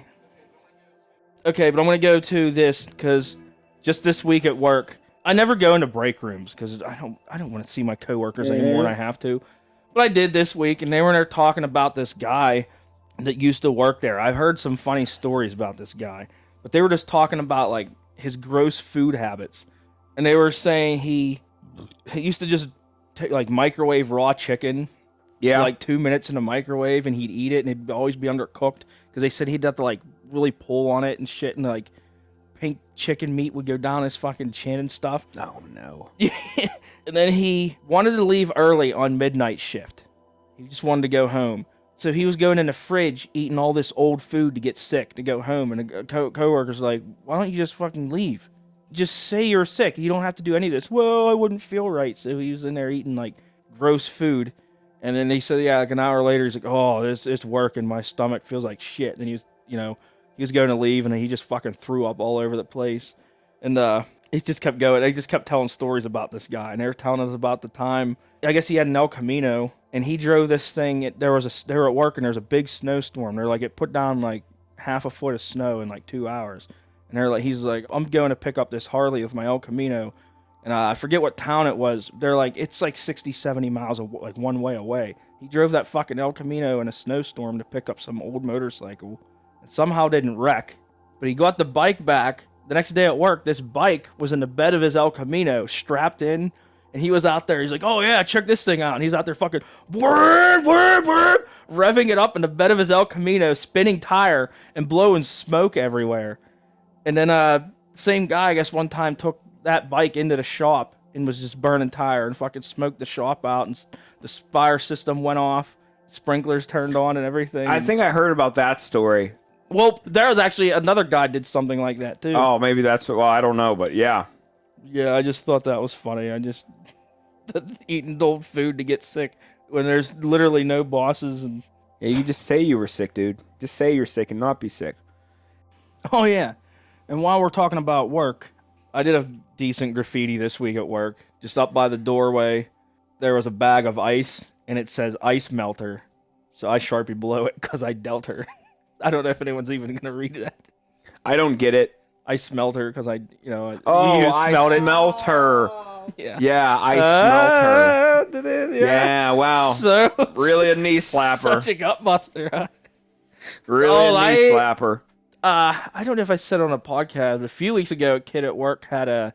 Speaker 3: Okay, but I'm gonna go to this because just this week at work, I never go into break rooms because I don't want to see my coworkers anymore, and I have to. But I did this week, and they were in there talking about this guy that used to work there. I've heard some funny stories about this guy, but they were just talking about like his gross food habits, and they were saying he used to just like microwave raw chicken
Speaker 5: Yeah.
Speaker 3: for like 2 minutes in the microwave, and he'd eat it, and it'd always be undercooked because they said he'd have to like really pull on it and shit, and like pink chicken meat would go down his fucking chin and stuff.
Speaker 5: Oh no.
Speaker 3: And then he wanted to leave early on midnight shift. He just wanted to go home. So he was going in the fridge eating all this old food to get sick to go home. And a coworker's like, why don't you just fucking leave? Just say you're sick. You don't have to do any of this. Well, I wouldn't feel right. So he was in there eating like gross food. And then he said, yeah, like an hour later, he's like, oh, it's working. My stomach feels like shit. And he was, he was going to leave, and he just fucking threw up all over the place. And He just kept going. They just kept telling stories about this guy, and they were telling us about the time. I guess he had an El Camino, and he drove this thing. They were at work, and there was a big snowstorm. They're like, it put down like half a foot of snow in like 2 hours. And they're like, he's like, I'm going to pick up this Harley with my El Camino, and I forget what town it was. They're like, it's like 60, 70 miles like one way away. He drove that fucking El Camino in a snowstorm to pick up some old motorcycle, and somehow didn't wreck. But he got the bike back. The next day at work, this bike was in the bed of his El Camino, strapped in, and he was out there. He's like, oh, yeah, check this thing out. And he's out there fucking revving it up in the bed of his El Camino, spinning tire, and blowing smoke everywhere. And then same guy, I guess, one time took that bike into the shop and was just burning tire and fucking smoked the shop out, and the fire system went off, sprinklers turned on and everything.
Speaker 5: I think I heard about that story.
Speaker 3: Well, there was actually another guy did something like that, too.
Speaker 5: Oh, maybe that's... Well, I don't know, but yeah.
Speaker 3: Yeah, I just thought that was funny. I just... eating old food to get sick when there's literally no bosses. And
Speaker 5: Yeah, you just say you were sick, dude. Just say you're sick and not be sick.
Speaker 3: oh, yeah. And while we're talking about work, I did a decent graffiti this week at work. Just up by the doorway, there was a bag of ice, and it says ice melter. So I Sharpie below it because I dealt her. I don't know if anyone's even going to read that.
Speaker 5: I don't get it.
Speaker 3: I smelt her because I smelled
Speaker 5: I smelt her.
Speaker 3: Yeah.
Speaker 5: Yeah, I smelt her. Yeah, wow.
Speaker 3: So
Speaker 5: Really a knee slapper.
Speaker 3: Such a gut buster, huh?
Speaker 5: Really a knee slapper.
Speaker 3: I don't know if I said on a podcast, but a few weeks ago, a kid at work had a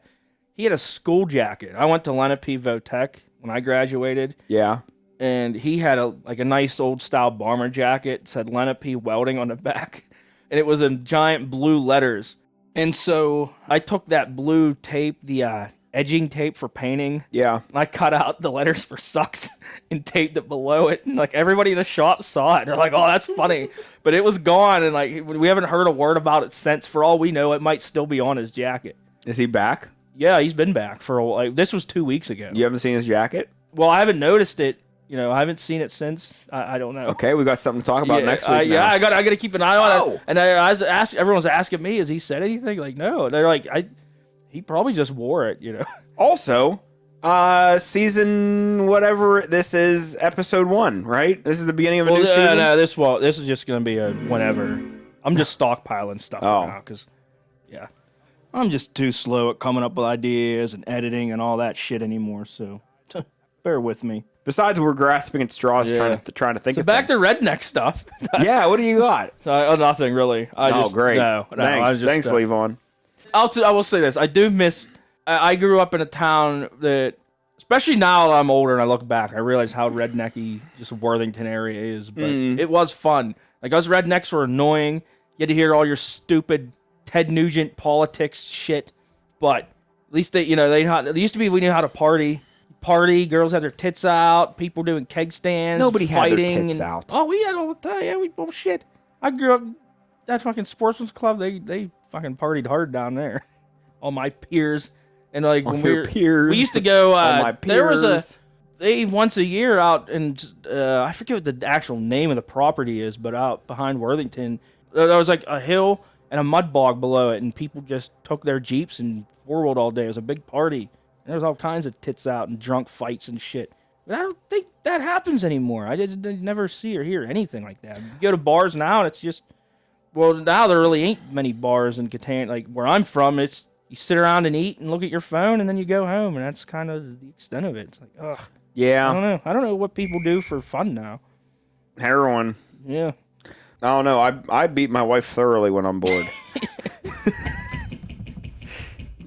Speaker 3: school jacket. I went to Lenape Votech when I graduated.
Speaker 5: Yeah.
Speaker 3: And he had a nice old style bomber jacket. It said Lenape Welding on the back. And it was in giant blue letters. And so I took that blue tape, the edging tape for painting.
Speaker 5: Yeah.
Speaker 3: And I cut out the letters for sucks and taped it below it. And like everybody in the shop saw it. They're like, oh, that's funny. But it was gone. And like we haven't heard a word about it since. For all we know, it might still be on his jacket.
Speaker 5: Is he back?
Speaker 3: Yeah, he's been back for a while. This was 2 weeks ago.
Speaker 5: You haven't seen his jacket?
Speaker 3: Well, I haven't noticed it. I haven't seen it since. I don't know.
Speaker 5: Okay, we got something to talk about next week.
Speaker 3: Yeah, I got to keep an eye on it. And everyone's asking me, has he said anything? Like, no. They're like, he probably just wore it.
Speaker 5: Also, season whatever this is, episode 1, right? This is the beginning of a new season.
Speaker 3: No, this is just gonna be a whenever. I'm just stockpiling stuff right now because, yeah, I'm just too slow at coming up with ideas and editing and all that shit anymore. So, bear with me.
Speaker 5: Besides, we're grasping at straws trying to think of
Speaker 3: back
Speaker 5: things.
Speaker 3: to redneck stuff.
Speaker 5: Yeah, what do you got?
Speaker 3: So, nothing really.
Speaker 5: Great.
Speaker 3: No,
Speaker 5: Thanks, thanks, Levon.
Speaker 3: I will say this. I do miss... I grew up in a town that... Especially now that I'm older and I look back, I realize how rednecky just Worthington area is. But it was fun. Like, us rednecks were annoying. You had to hear all your stupid Ted Nugent politics shit. But at least it used to be we knew how to party. Girls had their tits out, people doing keg stands,
Speaker 5: Nobody
Speaker 3: fighting,
Speaker 5: had their tits out.
Speaker 3: Oh, we had all the time. Yeah, we bullshit. I grew up that fucking sportsman's club. They fucking partied hard down there. All my peers and like when we used to go.
Speaker 5: All my peers.
Speaker 3: There was once a year out, and I forget what the actual name of the property is, but out behind Worthington, there was like a hill and a mud bog below it, and people just took their Jeeps and four-wheeled all day. It was a big party. There was all kinds of tits out and drunk fights and shit. But I don't think that happens anymore. I just never see or hear anything like that. You go to bars now, and it's just... Well, now there really ain't many bars in Catania. Like, where I'm from, it's... You sit around and eat and look at your phone, and then you go home, and that's kind of the extent of it. It's like, ugh.
Speaker 5: Yeah.
Speaker 3: I don't know what people do for fun now.
Speaker 5: Heroin.
Speaker 3: Yeah.
Speaker 5: I don't know. I beat my wife thoroughly when I'm bored.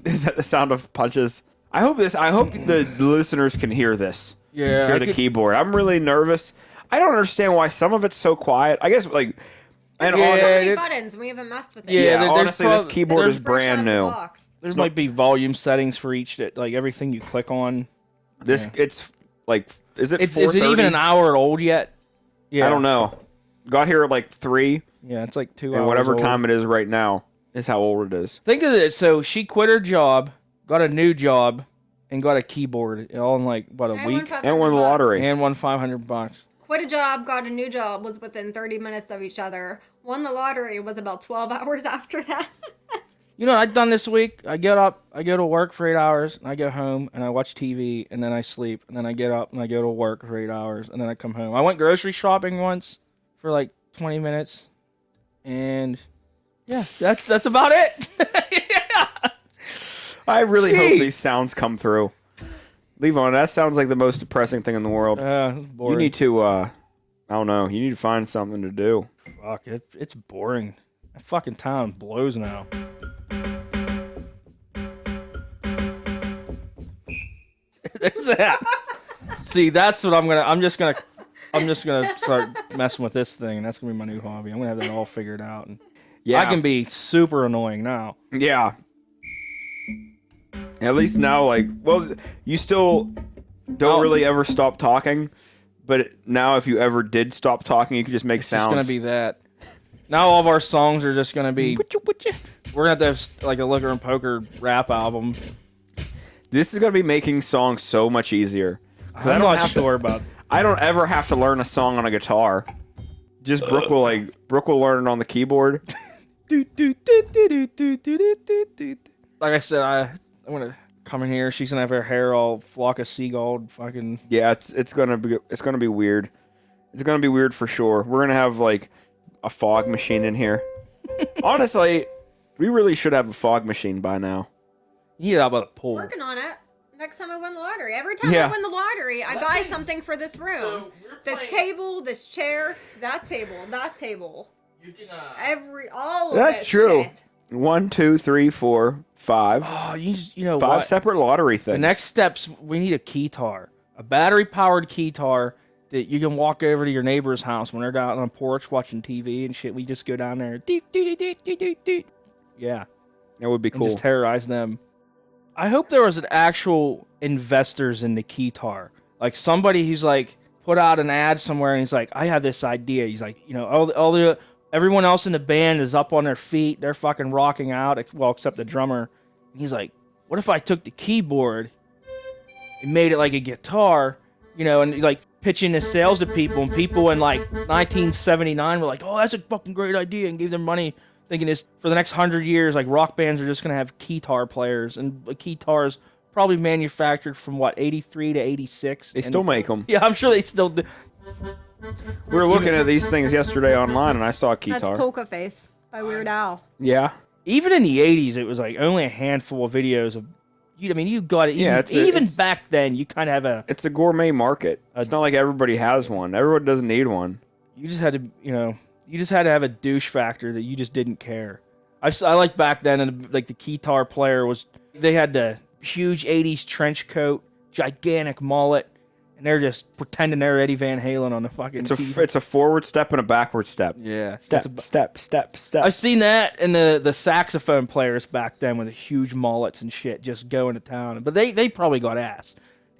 Speaker 5: Is that the sound of punches? I hope the listeners can hear this.
Speaker 3: Yeah.
Speaker 5: Hear the keyboard. I'm really nervous. I don't understand why some of it's so quiet. I guess like and
Speaker 4: buttons. We haven't messed with it.
Speaker 5: Yeah, honestly, this keyboard is brand new.
Speaker 3: There might be volume settings for each like everything you click on.
Speaker 5: It's like is it
Speaker 3: is it even an hour old yet? Yeah.
Speaker 5: I don't know. Got here at like 3.
Speaker 3: Yeah, it's like 2 hours.
Speaker 5: And whatever
Speaker 3: old.
Speaker 5: time it is right now is how old it is.
Speaker 3: Think of it. So she quit her job, got a new job, and got a keyboard all in like a week,
Speaker 5: and won the lottery,
Speaker 3: and won $500.
Speaker 4: Quit a job, got a new job, was within 30 minutes of each other. Won the lottery, was about 12 hours after that.
Speaker 3: You know what I've done this week? I get up, I go to work for 8 hours, and I go home, and I watch TV, and then I sleep, and then I get up, and I go to work for 8 hours, and then I come home. I went grocery shopping once for like 20 minutes, and yeah, that's about it. Yeah.
Speaker 5: I really hope these sounds come through. Levon, that sounds like the most depressing thing in the world.
Speaker 3: Boring.
Speaker 5: You need to, I don't know, you need to find something to do.
Speaker 3: Fuck, it's boring. That fucking town blows now. There's that. See, that's what I'm just gonna start messing with this thing, and that's gonna be my new hobby. I'm gonna have that all figured out. And
Speaker 5: Yeah.
Speaker 3: I can be super annoying now.
Speaker 5: Yeah. At least now, like, well, you still don't really ever stop talking, but now if you ever did stop talking, you could just make sounds.
Speaker 3: It's gonna be that. Now all of our songs are just gonna be. We're gonna have to have like a Liquor and Poker rap album.
Speaker 5: This is gonna be making songs so much easier.
Speaker 3: I don't have to worry about.
Speaker 5: I don't ever have to learn a song on a guitar. Just Brooke will learn it on the keyboard.
Speaker 3: Like I said, I'm gonna come in here. She's gonna have her hair all flock of seagull. Fucking
Speaker 5: Yeah, it's gonna be weird. It's gonna be weird for sure. We're gonna have like a fog machine in here. Honestly, we really should have a fog machine by now.
Speaker 3: you get out by the pool.
Speaker 4: Working on it. Next time I win the lottery. Every time
Speaker 5: Yeah.
Speaker 4: I win the lottery, I buy something for this room. This table, this chair, that table.
Speaker 3: You can.
Speaker 4: All of
Speaker 5: That's
Speaker 4: this
Speaker 5: true.
Speaker 4: shit.
Speaker 5: 1, 2, 3, 4, 5.
Speaker 3: Oh, you know
Speaker 5: 5
Speaker 3: what?
Speaker 5: separate lottery things.
Speaker 3: The next steps, we need a keytar, a battery-powered keytar that you can walk over to your neighbor's house when they're down on the porch watching TV and shit. We just go down there, yeah,
Speaker 5: That would be
Speaker 3: and
Speaker 5: cool.
Speaker 3: just terrorize them. I hope there was an actual investors in the keytar, like somebody who's like put out an ad somewhere and he's like, I have this idea. He's like, you know, everyone else in the band is up on their feet, they're fucking rocking out, well, except the drummer. And he's like, what if I took the keyboard and made it like a guitar, you know, and like pitching the sales to people, and people in like 1979 were like, oh, that's a fucking great idea, and gave them money, thinking this for the next 100 years, like rock bands are just gonna have keytar players, and keytars probably manufactured from what 83 to 86.
Speaker 5: They still make them.
Speaker 3: Yeah, I'm sure they still do.
Speaker 5: We were looking at these things yesterday online, and I saw a keytar.
Speaker 4: That's Polka Face by Weird Al.
Speaker 5: Yeah.
Speaker 3: Even in the 80s, it was like only a handful of videos of. I mean, you got it.
Speaker 5: Yeah,
Speaker 3: even back then, you kind of have a.
Speaker 5: It's a gourmet market. It's not like everybody has one. Everyone doesn't need one.
Speaker 3: You just had to, you just had to have a douche factor that you just didn't care. I like back then, and like the keytar player they had the huge 80s trench coat, gigantic mullet, and they're just pretending they're Eddie Van Halen on the fucking
Speaker 5: It's a forward step and a backward step.
Speaker 3: Yeah.
Speaker 5: Step.
Speaker 3: I've seen that in the saxophone players back then with the huge mullets and shit just going to town. But they probably got ass.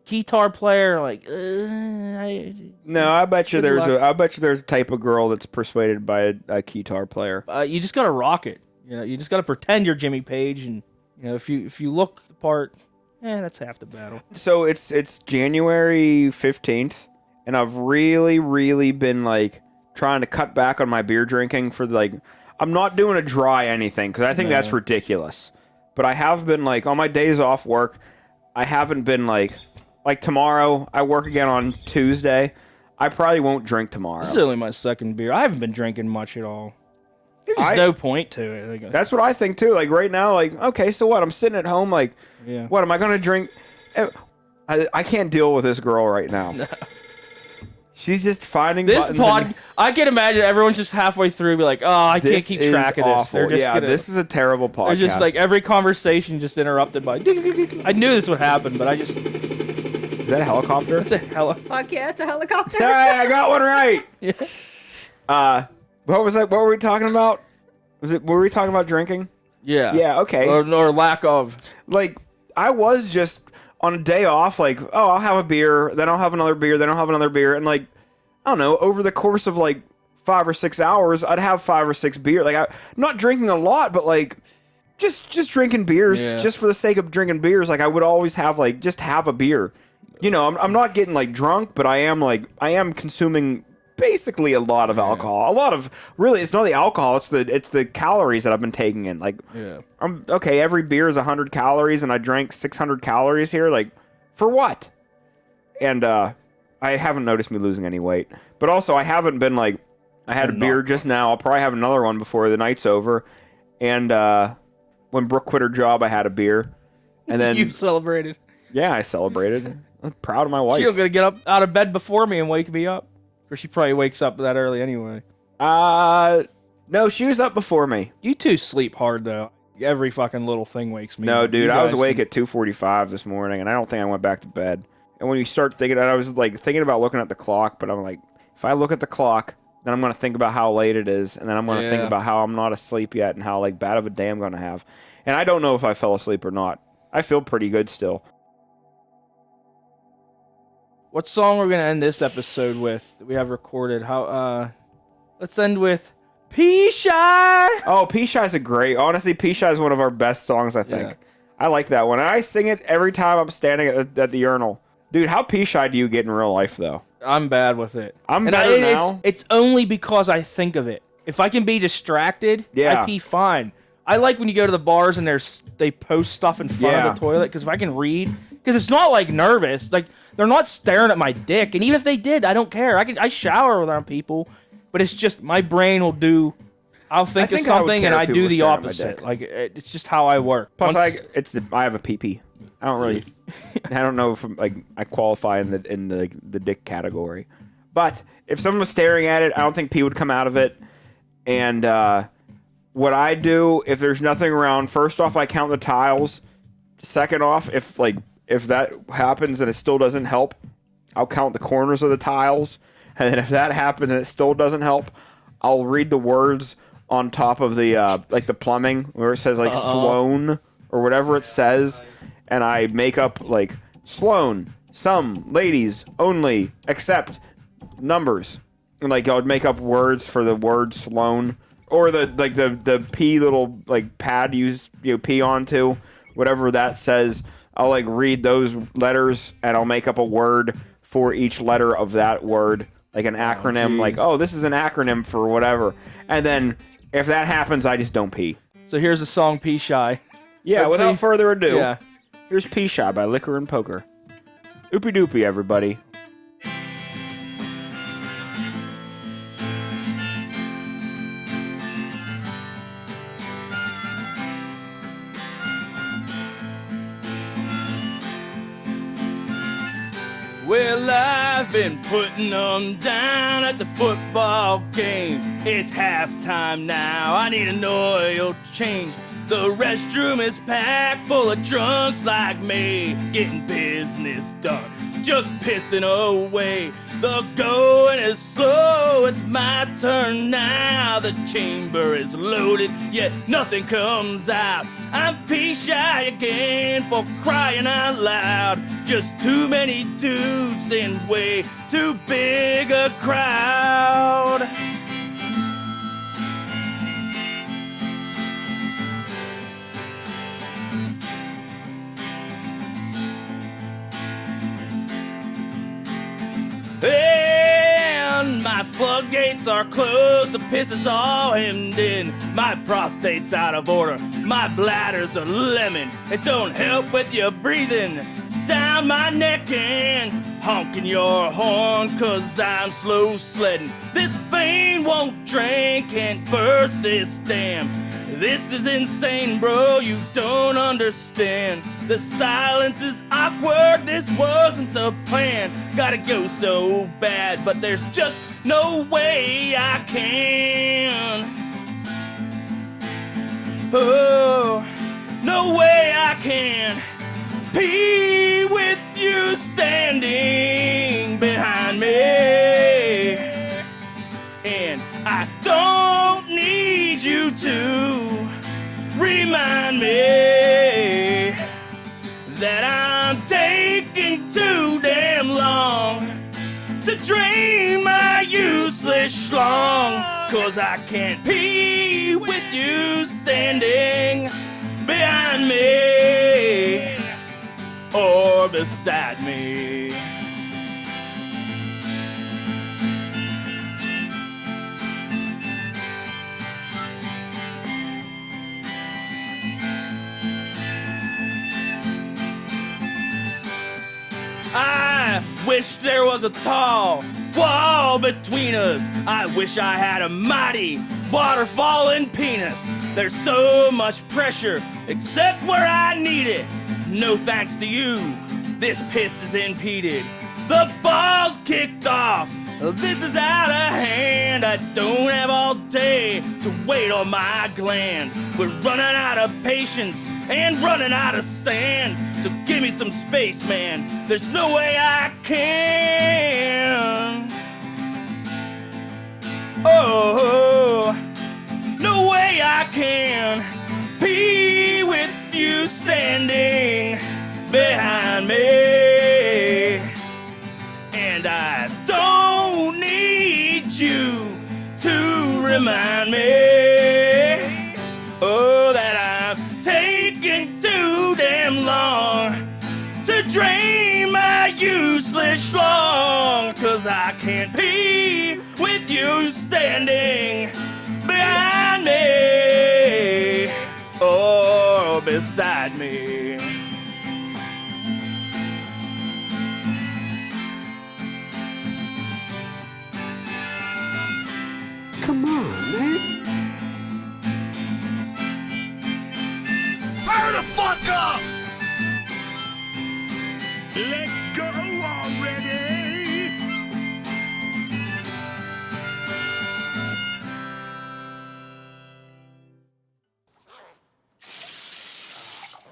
Speaker 3: Keytar player, like,
Speaker 5: No, I bet you
Speaker 3: Good
Speaker 5: there's a type of girl that's persuaded by a keytar player.
Speaker 3: you just gotta rock it. You just gotta pretend you're Jimmy Page, and if you look the part, that's half the battle.
Speaker 5: So it's January 15th, and I've really been like trying to cut back on my beer drinking for like, I'm not doing a dry anything because I think that's ridiculous. But I have been like on my days off work, I haven't been like tomorrow I work again on Tuesday. I probably won't drink tomorrow.
Speaker 3: This is only my second beer. I haven't been drinking much at all. There's just no point to it.
Speaker 5: That's what I think too. Like right now, like, okay, so what? I'm sitting at home, like, what am I gonna drink? I can't deal with this girl right now. No. She's just finding
Speaker 3: this
Speaker 5: buttons.
Speaker 3: I can imagine everyone's just halfway through, be like, oh, I can't keep track of this.
Speaker 5: Awful.
Speaker 3: They're just
Speaker 5: this is a terrible podcast.
Speaker 3: They're just like every conversation just interrupted by. I knew this would happen, but I just.
Speaker 5: Is that a helicopter?
Speaker 3: It's a
Speaker 4: Fuck yeah, it's a helicopter.
Speaker 5: Hey, I got one right.
Speaker 3: Yeah.
Speaker 5: What was that? What were we talking about? Were we talking about drinking?
Speaker 3: Yeah.
Speaker 5: Yeah, okay.
Speaker 3: Or lack of.
Speaker 5: Like, I was just on a day off, like, oh, I'll have a beer, then I'll have another beer, then I'll have another beer, and like, I don't know, over the course of like 5 or 6 hours, I'd have 5 or 6 beer. Like, I'm not drinking a lot, but like, just drinking beers, just for the sake of drinking beers. Like, I would always have just have a beer. I'm not getting like drunk, but I am consuming basically a lot of alcohol. A lot of really, it's not the alcohol. It's the calories that I've been taking in. Like, I'm okay. Every beer is 100 calories, and I drank 600 calories here. Like, for what? And I haven't noticed me losing any weight. But also, I haven't been like, I had a beer just now. I'll probably have another one before the night's over. And when Brooke quit her job, I had a beer. And then
Speaker 3: You celebrated.
Speaker 5: Yeah, I celebrated. I'm proud of my wife.
Speaker 3: She's gonna get up out of bed before me and wake me up. Or she probably wakes up that early anyway.
Speaker 5: No, she was up before me.
Speaker 3: You two sleep hard though. Every fucking little thing wakes me.
Speaker 5: No, dude, I was
Speaker 3: guys
Speaker 5: awake
Speaker 3: can-
Speaker 5: at 2:45 this morning, and I don't think I went back to bed. And when you start thinking, I was like thinking about looking at the clock, but I'm like, if I look at the clock, then I'm gonna think about how late it is, and then I'm gonna think about how I'm not asleep yet, and how like bad of a day I'm gonna have. And I don't know if I fell asleep or not. I feel pretty good still.
Speaker 3: What song we're gonna end this episode with? That we have recorded. Let's end with P Shy.
Speaker 5: Oh, P Shy's a great. Honestly, P Shy is one of our best songs, I think.
Speaker 3: Yeah.
Speaker 5: I like that one. And I sing it every time I'm standing at the urinal. Dude, how P Shy do you get in real life, though?
Speaker 3: I'm bad with it.
Speaker 5: I'm better now.
Speaker 3: It's only because I think of it. If I can be distracted,
Speaker 5: Yeah.
Speaker 3: I pee fine. I like when you go to the bars and they post stuff in front of the toilet, because if I can read, because it's not like nervous, like they're not staring at my dick, and even if they did, I don't care. I shower around people, but it's just my brain will do. I'll think of something and I do the opposite. Like it's just how I work.
Speaker 5: Plus, I have a PP. I don't really. I don't know if I qualify in the dick category, but if someone was staring at it, I don't think pee would come out of it. And what I do if there's nothing around, first off, I count the tiles. Second off, if that happens and it still doesn't help, I'll count the corners of the tiles. And then if that happens and it still doesn't help, I'll read the words on top of the the plumbing where it says Sloan or whatever it says, and I make up like Sloan, some ladies only, except numbers. And I would make up words for the word Sloan, or the P little pad you pee onto, whatever that says. I'll read those letters and I'll make up a word for each letter of that word, like an acronym, this is an acronym for whatever. And then if that happens, I just don't pee.
Speaker 3: So here's the song P Shy.
Speaker 5: Yeah, without further ado,
Speaker 3: Yeah.
Speaker 5: here's P Shy by Liquor and Poker. Oopie doopie, everybody.
Speaker 3: Well, I've been putting them down at the football game. It's halftime now, I need an oil change. The restroom is packed full of drunks like me, getting business done, just pissing away. The going is slow, it's my turn now. The chamber is loaded, yet nothing comes out. I'm P-shy again, for crying out loud. Just too many dudes in way too big a crowd. And my floodgates are closed, the piss is all hemmed in. My prostate's out of order, my bladder's a lemon. It don't help with your breathing down my neck and honking your horn, cause I'm slow sledding. This vein won't drain, can't burst this dam. This is insane, bro, you don't understand. The silence is awkward, this wasn't the plan. Gotta go so bad, but there's just no way I can. Oh, no way I can pee with you standing behind me. And I don't need you to remind me that I'm taking too damn long to drain my useless schlong. Cause I can't pee with you standing behind me or beside me. I wish there was a tall wall between us. I wish I had a mighty waterfall penis. There's so much pressure, except where I need it. No thanks to you, this piss is impeded. The ball's kicked off, this is out of hand. I don't have all day to wait on my gland. We're running out of patience and running out of sand. So give me some space, man, there's no way I can. Oh, no way I can be with you standing behind me. And I don't need you to remind me, oh, that I'm taking too damn long to drain my useless schlong. 'Cause I can't be with you standing behind me or beside me.
Speaker 8: Come on, man.
Speaker 7: Hurry the fuck up!
Speaker 8: Let's go already.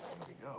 Speaker 7: There we go.